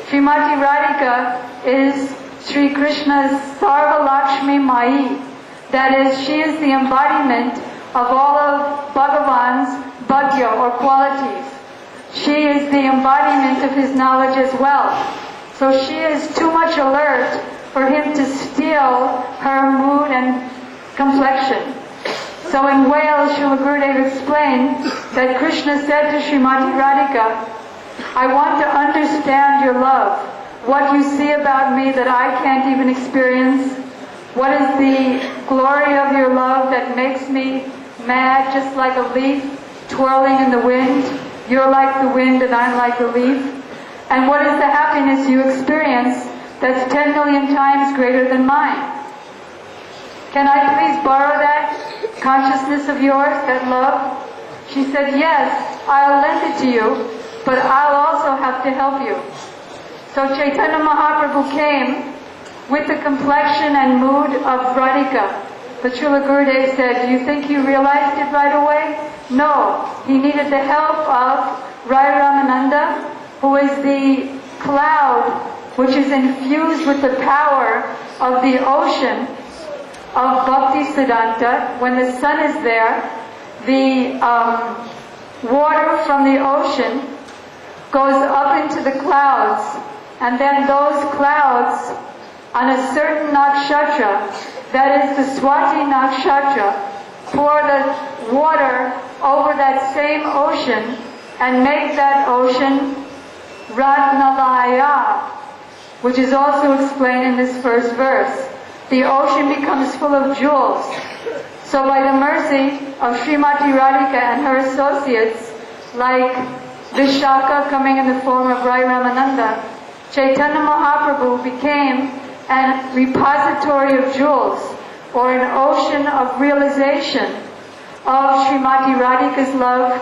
Srimati Radhika is Sri Krishna's Sarva Lakshmi Mai. That is, she is the embodiment of all of Bhagavan's bhagya or qualities. She is the embodiment of his knowledge as well. So she is too much alert for him to steal her mood and complexion. So in Wales, Srila Gurudev explained that Krishna said to Srimati Radhika, I want to understand your love, what you see about me that I can't even experience. What is the glory of your love that makes me mad, just like a leaf twirling in the wind? You're like the wind and I'm like the leaf. And what is the happiness you experience that's 10 million times greater than mine? Can I please borrow that consciousness of yours, that love? She said, yes, I'll lend it to you, but I'll also have to help you. So Chaitanya Mahaprabhu came with the complexion and mood of Radhika. But Srila Gurudev said, do you think he realized it right away? No. He needed the help of Rai Ramananda, who is the cloud which is infused with the power of the ocean of Bhakti Siddhanta. When the sun is there, the water from the ocean goes up into the clouds, and then those clouds on a certain nakshatra, that is the Swati nakshatra, pour the water over that same ocean and make that ocean Ratnalaya, which is also explained in this first verse. The ocean becomes full of jewels. So by the mercy of Srimati Radhika and her associates, like Vishaka coming in the form of Rai Ramananda, Chaitanya Mahaprabhu became a repository of jewels, or an ocean of realization of Srimati Radhika's love.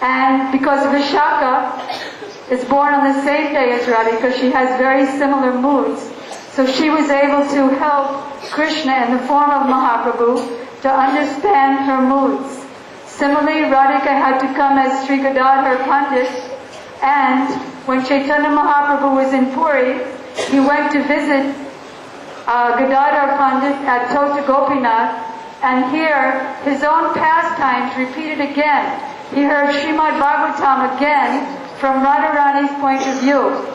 And because Vishaka is born on the same day as Radhika, she has very similar moods. So she was able to help Krishna in the form of Mahaprabhu to understand her moods. Similarly, Radhika had to come as Sri Gadadhar Pandit, and when Chaitanya Mahaprabhu was in Puri, he went to visit Gadadhar Pandit at Tota Gopinath, and here his own pastimes repeated again. He heard Srimad Bhagavatam again from Radharani's point of view.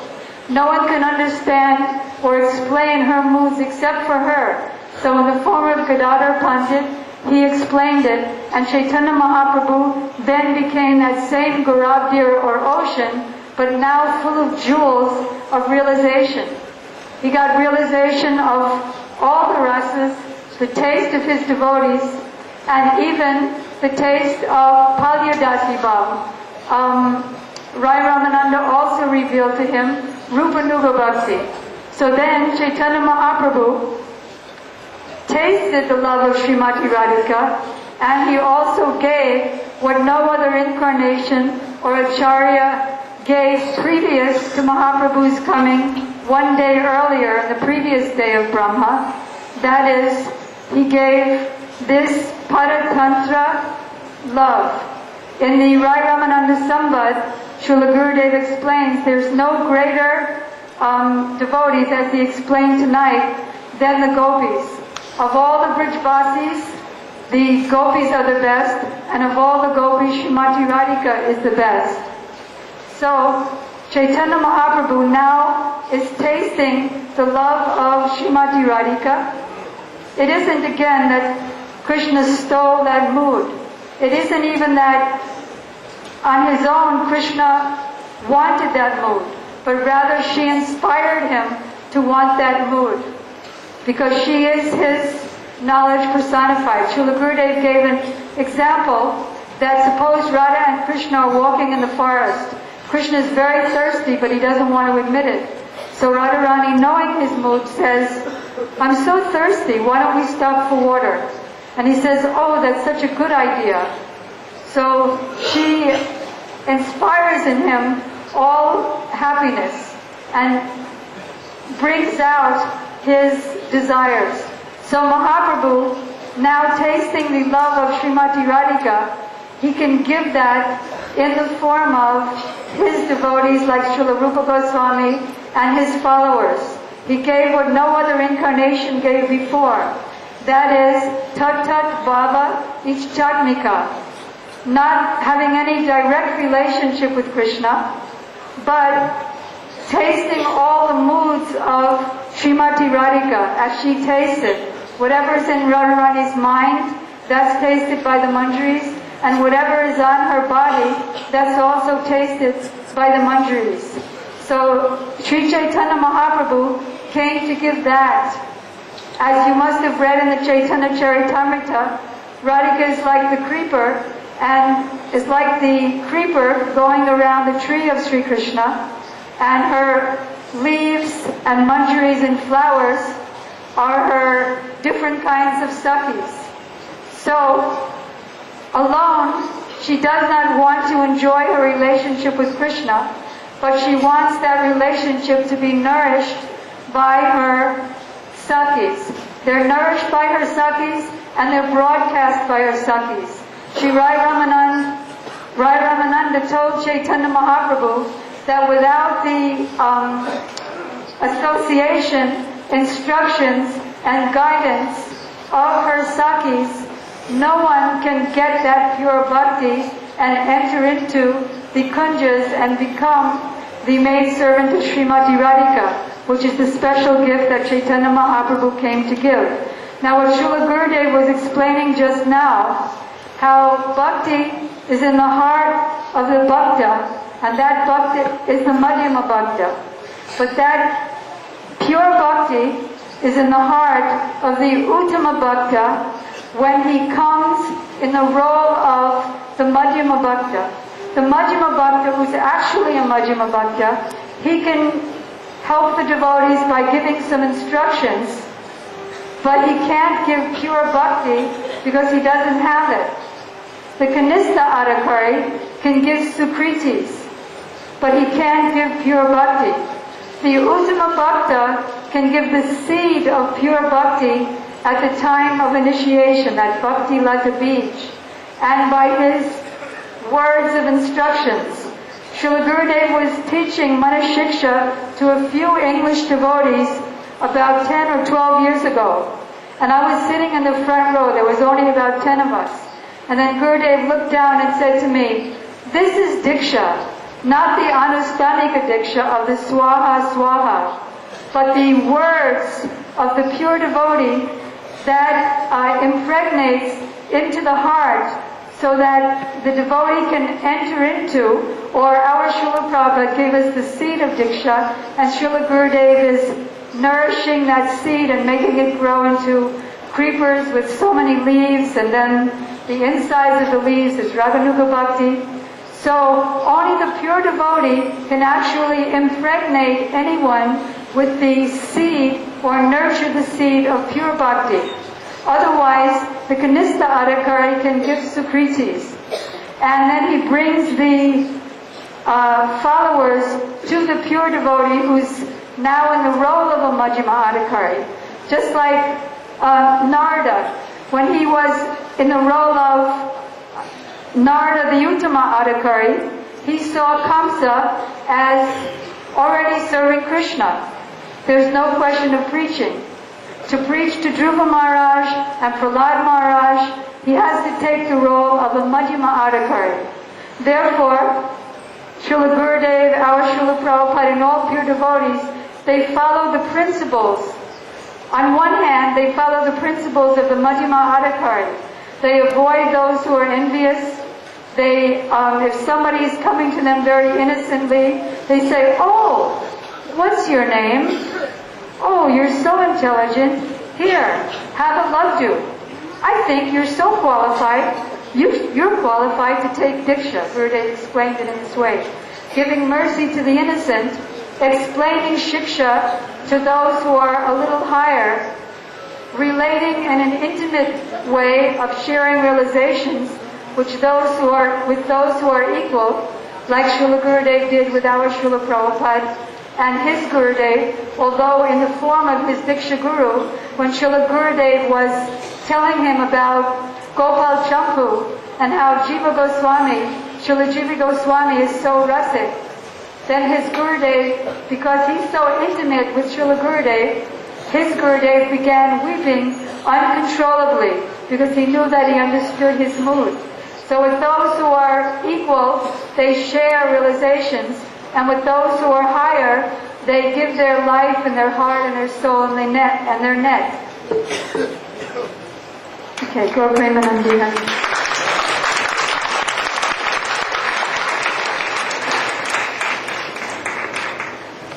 No one can understand or explain her moods except for her. So in the form of Gadadhar Pandit, he explained it, and Chaitanya Mahaprabhu then became that same Gaurabdir or ocean, but now full of jewels of realization. He got realization of all the rasas, the taste of his devotees, and even the taste of Palyadasi Bhav. Rai Ramananda also revealed to him Rupa Nuga Bhakti. So then Chaitanya Mahaprabhu tasted the love of Srimati Radhika, and he also gave what no other incarnation or acharya gave previous to Mahaprabhu's coming one day earlier, the previous day of Brahma. That is, he gave this Paratantra love. In the Rai Ramananda Sambad, Srila Gurudeva explains there's no greater devotees, as he explained tonight, than the gopis. Of all the Brijvasis, the gopis are the best, and of all the gopis, Srimati Radhika is the best. So, Chaitanya Mahaprabhu now is tasting the love of Srimati Radhika. It isn't again that Krishna stole that mood. It isn't even that on his own Krishna wanted that mood, but rather she inspired him to want that mood, because she is his knowledge personified. Srila Gurudev gave an example that suppose Radha and Krishna are walking in the forest. Krishna is very thirsty, but he doesn't want to admit it. So Radharani, knowing his mood, says, I'm so thirsty, why don't we stop for water? And he says, oh, that's such a good idea. So she inspires in him all happiness and brings out his desires. So Mahaprabhu, now tasting the love of Srimati Radhika, he can give that in the form of his devotees like Srila Rupa Goswami and his followers. He gave what no other incarnation gave before. That is, Tat Tat Bhava Ichchatmika. Not having any direct relationship with Krishna, but tasting all the moods of Srimati Radhika as she tastes it. Whatever's in Radharani's mind, that's tasted by the manjaris, and whatever is on her body, that's also tasted by the manjaris. So Sri Chaitanya Mahaprabhu came to give that. As you must have read in the Chaitanya Charitamrita, Radhika is like the creeper, and is like the creeper going around the tree of Sri Krishna, and her leaves and manjaris and flowers are her different kinds of sakhis. So, alone, she does not want to enjoy her relationship with Krishna, but she wants that relationship to be nourished by her sakis. They're nourished by her sakis and they're broadcast by her sakis. Shri Rai Ramananda told Chaitanya Mahaprabhu that without the association, instructions, and guidance of her sakis, no one can get that pure bhakti and enter into the kunjas and become the maidservant of Srimati Radhika, which is the special gift that Chaitanya Mahaprabhu came to give. Now what Srila Gurudev was explaining just now, how bhakti is in the heart of the bhakta, and that bhakti is the madhyama bhakta. But that pure bhakti is in the heart of the uttama bhakta when he comes in the role of the madhyama bhakta. The madhyama bhakta, who's actually a madhyama bhakta, he can help the devotees by giving some instructions, but he can't give pure bhakti because he doesn't have it. The kanistha adhikari can give sukritis, but he can't give pure bhakti. The uttama bhakta can give the seed of pure bhakti at the time of initiation, at bhakti lata bij, and by his words of instructions. Srila Gurudev was teaching Manashiksha to a few English devotees about 10 or 12 years ago. And I was sitting in the front row. There was only about 10 of us. And then Gurudev looked down and said to me, "This is Diksha, not the Anustanika Diksha of the Swaha Swaha, but the words of the pure devotee that impregnates into the heart so that the devotee can enter into, or our Srila Prabhupada gave us the seed of Diksha, and Srila Gurudev is nourishing that seed and making it grow into creepers with so many leaves, and then the insides of the leaves is Raganuga Bhakti. So only the pure devotee can actually impregnate anyone with the seed or nurture the seed of pure bhakti. Otherwise, the kanistha adhikari can give sukritis. And then he brings the followers to the pure devotee who's now in the role of a madhyama adhikari. Just like Narada, when he was in the role of Narada the uttama adhikari, he saw Kamsa as already serving Krishna. There's no question of preaching. To preach to Dhruva Maharaj and Prahlad Maharaj, he has to take the role of a madhyama adhikari. Therefore, Srila Gurudev, our Srila Prabhupada, and all pure devotees, they follow the principles. On one hand, they follow the principles of the madhyama adhikari. They avoid those who are envious. They, if somebody is coming to them very innocently, they say, "Oh, what's your name? Oh, you're so intelligent. Here, have a lavdu. I think you're so qualified. You're qualified to take Diksha." Gurudev explained it in this way. Giving mercy to the innocent, explaining Shiksha to those who are a little higher, relating in an intimate way of sharing realizations with those who are equal, like Srila Gurudev did with our Srila Prabhupada and his Gurudev, although in the form of his Diksha Guru, when Srila Gurudev was telling him about Gopal Champu and how Jiva Goswami, Srila Jiva Goswami is so rasik, then his Gurudev, because he's so intimate with Srila Gurudev, his Gurudev began weeping uncontrollably because he knew that he understood his mood. So with those who are equal, they share realizations, and with those who are higher, they give their life and their heart and their soul and their net. Okay, go Premanandina.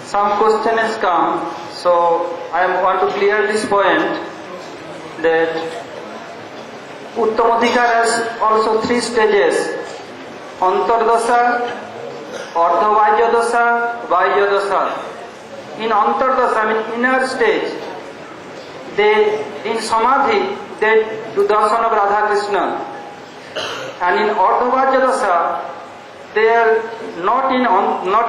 Some question has come, so I want to clear this point that Uttamodhikar has also 3 stages: Antardasa, Ardhavajyadasa, Vajyadasa. In Antardasa, inner stage, in Samadhi, they do darshan of Radha Krishna. And in Ardhavajyadasa, they are not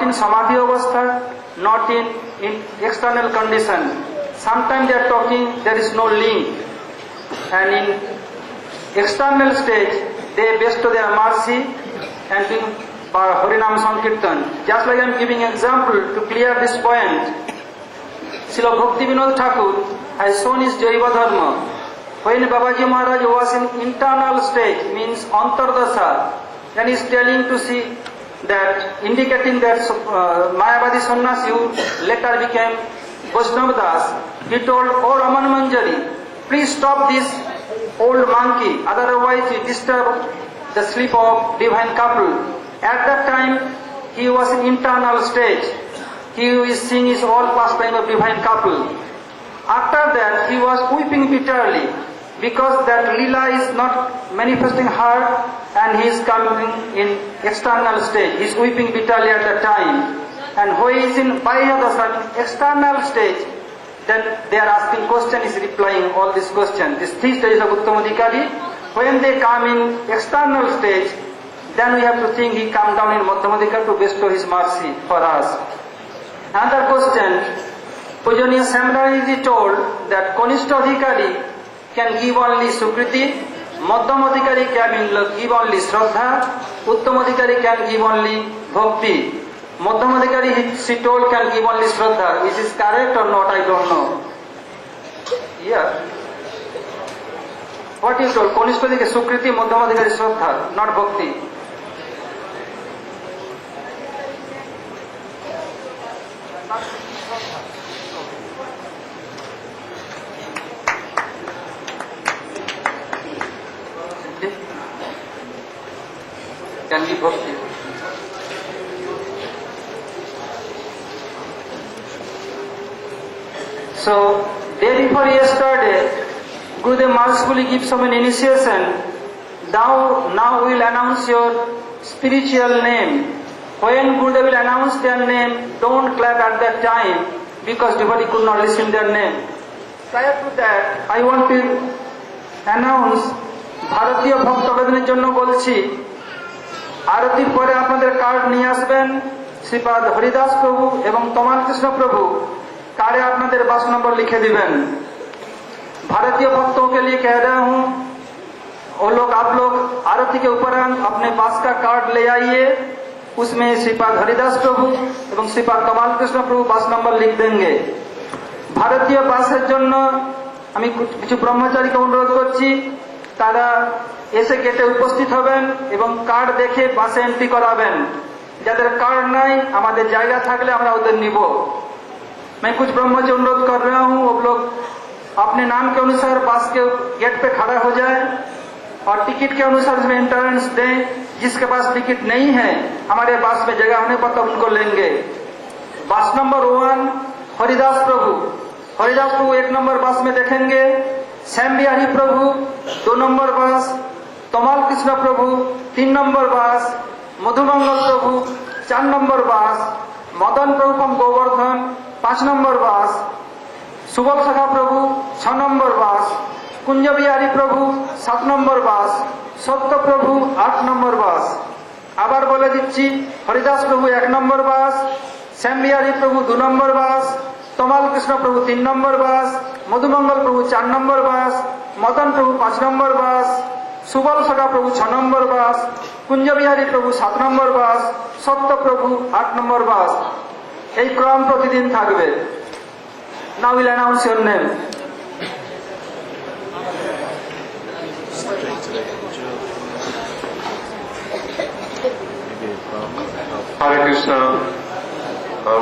in Samadhi Avastha, not in in external condition. Sometimes they are talking, there is no link. And in external stage, they bestow their mercy and doing Harinam Sankirtan. Just like I am giving example to clear this point. Srila Bhaktivinoda Thakur has shown his Jaiva Dharma. When Babaji Maharaj was in internal stage, means Antardasa, then he is telling to see that, indicating that Mayavadi Sannyasi who later became Vaishnava Das, he told, "Oh Raman Manjari, please stop this old monkey, otherwise he disturb the sleep of divine couple." At that time, he was in internal stage. He is seeing his all pastime of divine couple. After that, he was weeping bitterly because that Leela is not manifesting her and he is coming in external stage. He is weeping bitterly at that time. And when he is in Bahyadasa, external stage, then they are asking question, is replying all these questions. These three stages of Uttamadhikari, when they come in external stage, then we have to think he come down in Madhyamadhikari to bestow his mercy for us. Another question, Pujaniya Samraniji told that Konishtadhikari can give only Sukriti, Madhyamadhikari can give only Shraddha, Uttamadhikari can give only Bhakti. Madhyamadhikari, she told, can give only Shraddha. Is this correct or not? I don't know. Yeah. What you told? Konishtadhikari Sukriti, Madhyamadhikari Shraddha, not Bhakti. Can be Bhakti. So, day before yesterday, Gurudev mercifully gives some initiation. Now we will announce your spiritual name. When Gurudev will announce their name, don't clap at that time because devotee could not listen their name. Prior to that, I want to announce ভারতীয় ভক্তগণের জন্য বলছি আরতির পরে আপনাদের card নিয়ে আসবেন শ্রীপাদ হরিদাস প্রভু এবং তমাল কৃষ্ণ প্রভু कार्ड আপনাদের 22 नंबर लिखे दिबेन। भारतीय भक्तों के लिए कह रहा हूँ, वो लोग आप लोग आरती के उपरांत अपने पास का कार्ड ले आइए, उसमें श्रीपाद हरिदास प्रभु एवं श्रीपाद कमाल कृष्ण प्रभु 22 नंबर लिख देंगे। भारतीय बासेर জন্য আমি কিছু ব্রহ্মচারীকে অনুরোধ করছি, তারা এসে গেটে উপস্থিত হবেন এবং কার্ড দেখে বাসে এন্ট্রি করাবেন। যাদের কার্ড নাই আমাদের জায়গা থাকলে আমরা ওদের নিব। मैं कुछ ब्रह्मचारी अनुरोध कर रहा हूँ, वो लोग अपने नाम के अनुसार बस के गेट पे खड़ा हो जाए और टिकट के अनुसार इसमें एंट्रेंस दें। जिसके पास टिकट नहीं है हमारे बस में जगह होने पर तब उनको लेंगे। बस नंबर 1 हरिदास प्रभु, हरिदास प्रभु 1 नंबर बस में देखेंगे। श्याम बिहारी प्रभु 2 नंबर बस, तमाल कृष्ण प्रभु 3 नंबर बस, मधुमंगल प्रभु 4 नंबर बस, मदन प्रभु फ्रॉम गोवर्धन 5 नंबर बस, सुबल सखा प्रभु 6 नंबर बस, कुंज बिहारी प्रभु 7 नंबर बस, सत्य प्रभु 8 नंबर बस। आबार बोले दिच्छी, हरिदास प्रभु 1 नंबर बस, श्याम बिहारी प्रभु 2 नंबर बस, तमाल कृष्ण प्रभु 3 नंबर बस, मधुमंगल प्रभु 4 नंबर बस, मदन प्रभु 5 नंबर बस, सुबल सखा प्रभु 6 नंबर बस, कुंज बिहारी प्रभु 7 नंबर बस, सत्य प्रभु 8 नंबर बस। এই ক্রম প্রতিদিন থাকবে। Now we'll announce your name. Hare Krishna.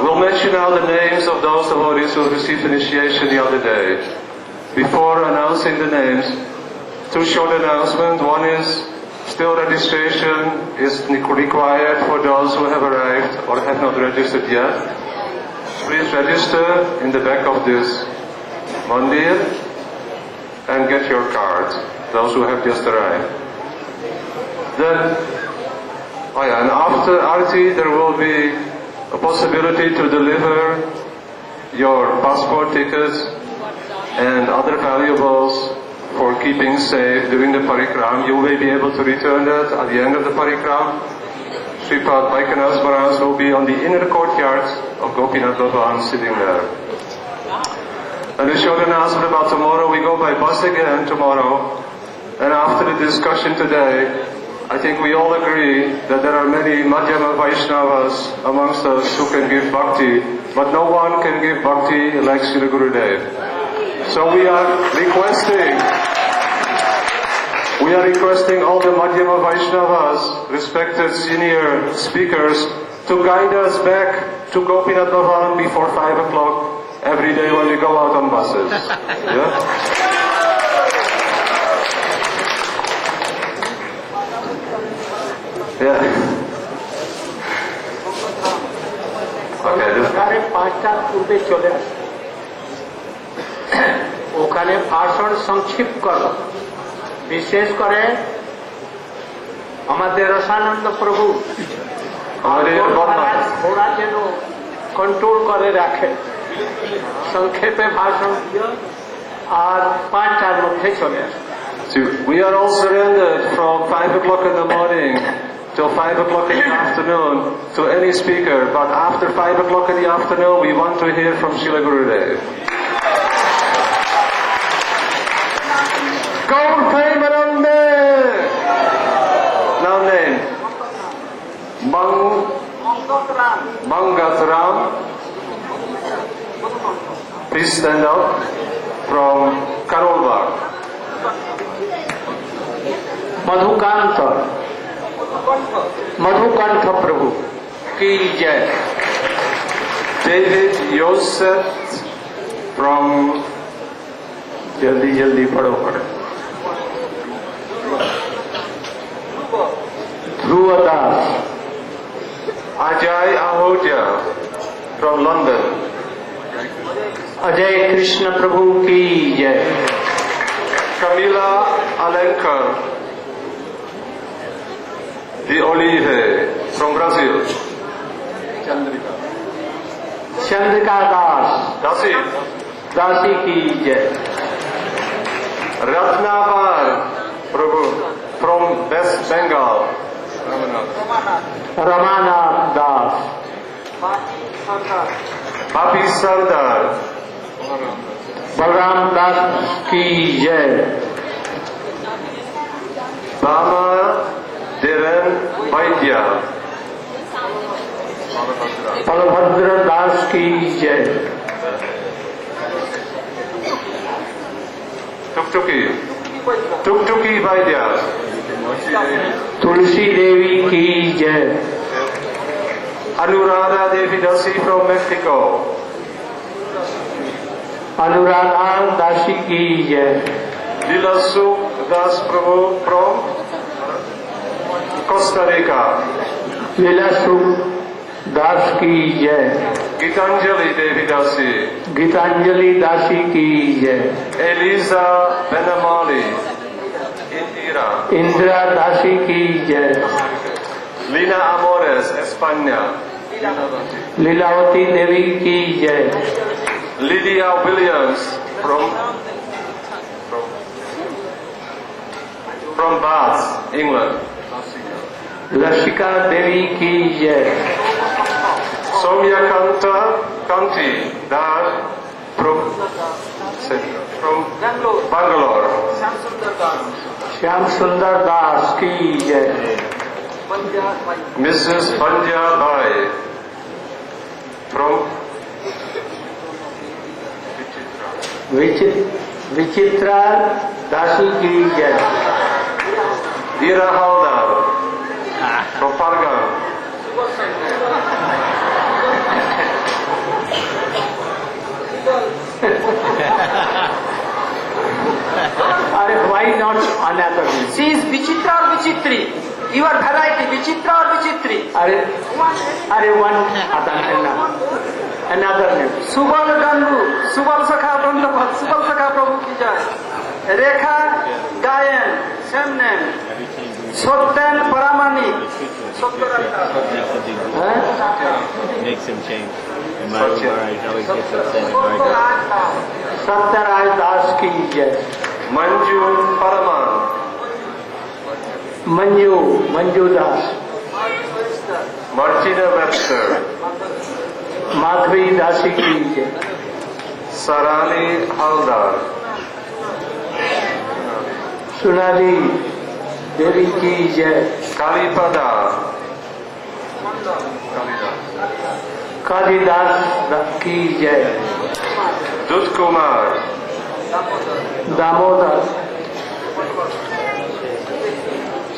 We'll mention now the names of those devotees who received initiation the other day. Before announcing the names, 2 short announcements. One is still registration is required for those who have arrived or have not registered yet. Please register in the back of this mandir and get your card, those who have just arrived. Then, and after Arti there will be a possibility to deliver your passport tickets and other valuables for keeping safe during the parikram. You may be able to return that at the end of the parikram. Sripad Vaikanas Maharaj will be on the inner courtyard of Gopinath Bhavan sitting there. And the children asked about tomorrow. We go by bus again tomorrow. And after the discussion today, I think we all agree that there are many Madhyama Vaishnavas amongst us who can give bhakti, but no one can give bhakti like Srila Gurudev. So we are requesting all the Madhyama Vaishnavas, respected senior speakers, to guide us back to Gopinath Bhavan before 5 o'clock every day when we go out on buses. Yeah? Yeah. Okay, ওখানে 5টার পূর্বে চলে আসে, ওখানে ভাষণ সংক্ষিপ্ত করো। বিশেষ করে আমাদের রসানন্দ প্রভু ওরা যেন কন্ট্রোল করে রাখে, সংক্ষেপে ভাষণ দিয়ে আর 5টার মধ্যে চলে আসে। We are all surrendered from 5 o'clock in the morning till 5 o'clock in the afternoon to any speaker, but after 5 o'clock in the afternoon we want to hear from Srila Gurudev. Gaur Premanande! Now name. Mangatram. Please stand up from Karolbagh. Madhukant प्रभु की जय। David Yosef from जल्दी पढ़ो ध्रुव दास। Ajay Ahodia from London. Ajay Krishna प्रभु की जय। Camila Alencar de Olive from Brazil. Chandrika दास दासी की जय। Ratnavar Prabhu from West Bengal. Ramanath Das. Papi Sardar. Balram दास की जय। Bama Deren Vaidya. बलभद्र दास की जय। Tuktuki Vaidya. तुलसी देवी की जय। Anuradha Devi Dasi from Mexico. Anuradha दासी की जय। Lila Suk Das Prabhu from Costa Rica. लीला सुख दास की जय। Gitanjali Devi Dasi. गीतांजलि दासी की जय। Eliza Benamali. Indira. इंदिरा दासी की जय। Lina Amores, España. लीलावती देवी की जय। Lydia Williams from Bath, England. लसिका देवी की जय। Soumya Kanti Dar from Bangalore. Shyam सुंदर दास की जय। Mrs. Pandya Bai from विचित्रा दासी की जय। Dira Haldar from Pargan. Why not another? She is Vichitra or Vichitri? Your variety, Vichitra or Vichitri? One another name. Subal Gangu, Subal Sakha Bandhapat, Subal Sakha Prabhu ki jai. Rekha Gayan, same name. Sotyan Paramani. Makes him change. And my Maharaj always gets upset. Satyaraj दास की जय। Manju Paraman. Manju दास। Martina Webster, Madhavi दासी की जय, Sarani Haldar, Sunali देवी की जय, Kalipada, Kalidas की जय, Dut Kumar, Damodar,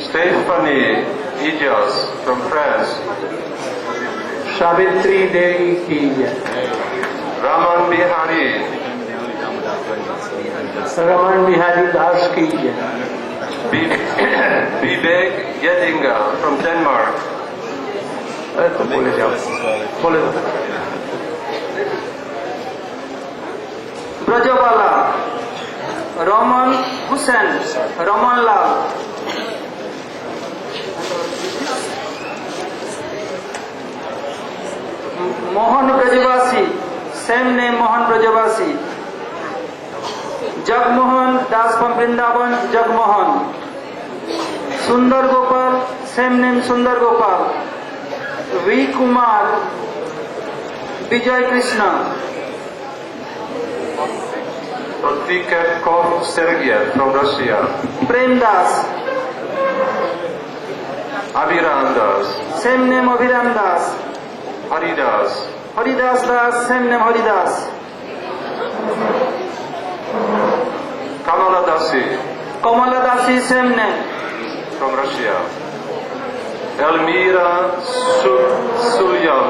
Stephanie Ijaz from France, Savitri Devi की जय, Raman Bihari, रमन बिहारी दास की जय, Vivek Yedinga from Denmark, बोले जाओ, बोले जाओ। Brajabala, Raman Hussain, Raman Lal, Mohan Brajavasi, same name Mohan Brajavasi, Jagmohan Das from Vrindavan, Jagmohan, Sundar Gopal, same name Sundar Gopal, V Kumar, Vijay Krishna, Protikov Sergey from Russia, Prem Das, Abhiram Das, same name Abhiram Das, Haridas, Haridas Das, same name Haridas, Kamala Dasi Kamala Dasi, same name, from Russia, Elmira Sulyan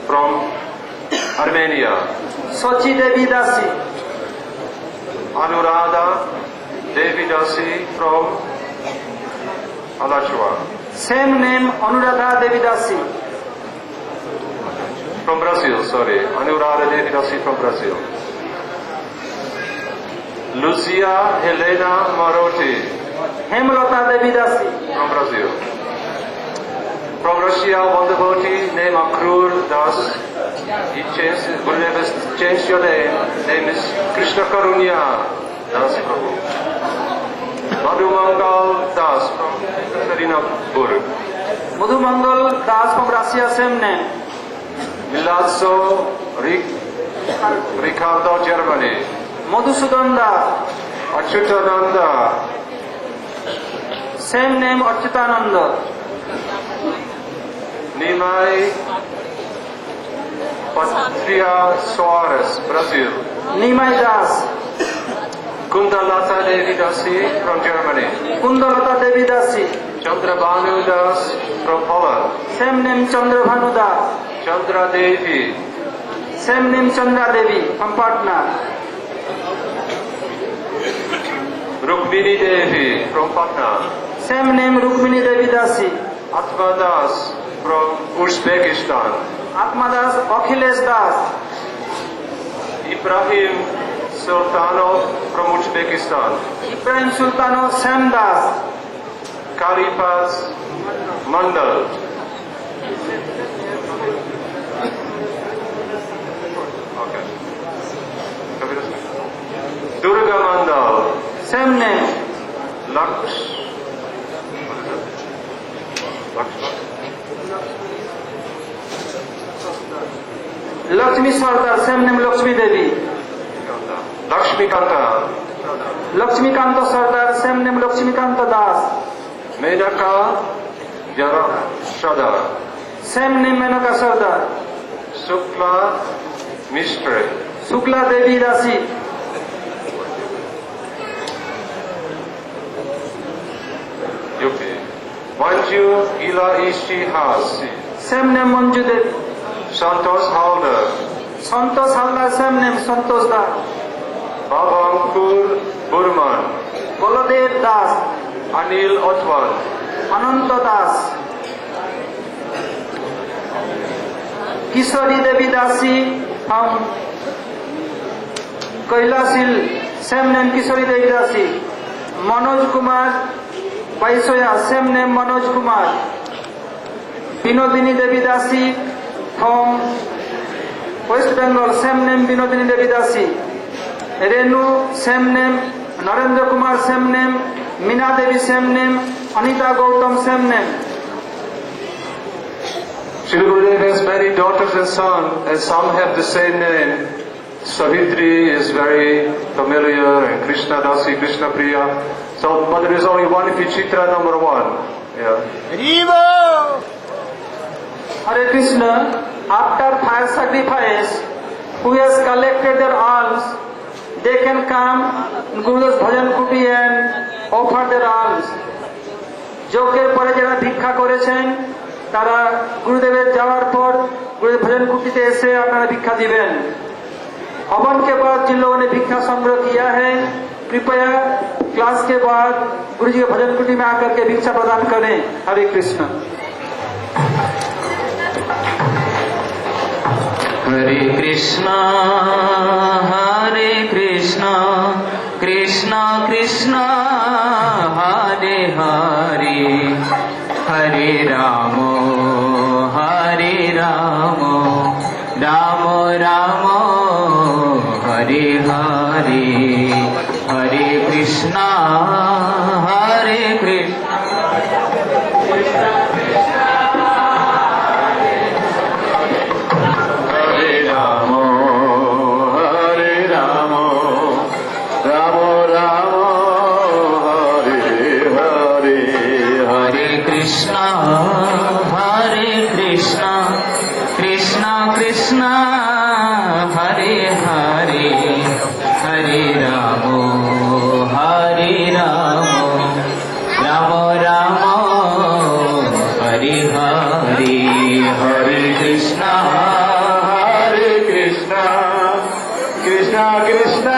from Armenia, Shachi Devi Dasi, Anuradha Devi Dasi from Alachua, same name Anuradha देवी दासी, from Brazil, sorry, Anuradha Devi Dasi from Brazil, Lucia Helena Marotti Hemlata देवी दासी, from Brazil, from Russia, one devotee named Akrur Das. He changed, Gurudeva changed your name is Krishna Karunya Das Prabhu. Madhu Mangal Das from Karinapur. Madhu Mangal Das from Russia, same name, Milazzo Ricardo Germany. Madhusudan Das, Achyutananda, same name Achyutananda, Nimai Patria Soares, Brazil. Nimai Das, Kundalata Devi Dasi from Germany. Kundalata Devi Dasi, Chandrabanu Das from Holland. Same name Chandrabhanu Das, Chandra Devi, same name Chandra Devi from Patna, Rukmini Devi from Patna. Same name Rukmini Devi Dasi, Atma Das from Uzbekistan. Atma Das, Akhilesh Das, Ibrahim Sultanov from Uzbekistan. Ibrahim Sultanov, same Das, Kalipas Mandal. Okay. Durga Mandal. Same name, Laksh. What is it? Lakshman? Lakshmi Sardar, same name Lakshmi Devi, Lakshmikanta. Lakshmikant Sardar, same name Lakshmikant Das, Menaka Yarashada. Same name Menaka Sardar, Sukla Mistry. Shukla Devi Dasi, UP. Manju Gila Ishihasi. Same name Manju Devi, Santos Halder. Santosh हल्ला, same name Santosh Das, Babankur Burman. Baldev Das, Anil Otwan. Anant Das, Kishori Devi Dasi हम कैलाशिल, same name Kishori Devi Dasi, Manoj Kumar पैसोया, same name Manoj Kumar, Vinodini Devi Dasi from west Bengal, same name Vinodini Devi Dasi, Renu same name, Narendra Kumar same name, Meena Devi same name, Anita Gautam same name, Srila Gurudev has many daughters and sons, and some have the same name. Savitri is very familiar, and Krishna Dasi, Krishna Priya. So, but there is only one Vichitra number one. Yeah. Hare Krishna, after fire sacrifice, who has collected their alms, they can come in Guru's Bhajan Kuti and offer their alms. যজ্ঞের পরে যারা ভিক্ষা করেছেন তারা গুরুদেবের যাওয়ার পর गुरुदेव भजन कुटी से अपना भिक्षा दिवेन। हवन के बाद जिन लोगों ने भिक्षा संग्रह किया है कृपया क्लास के बाद गुरु जी के भजन कुटी में आकर के भिक्षा प्रदान करें। हरे कृष्ण। हरे कृष्णा कृष्णा कृष्णा हरे हरे हरे राम राम राम हरे हरे हरे कृष्णा Krishna Krishna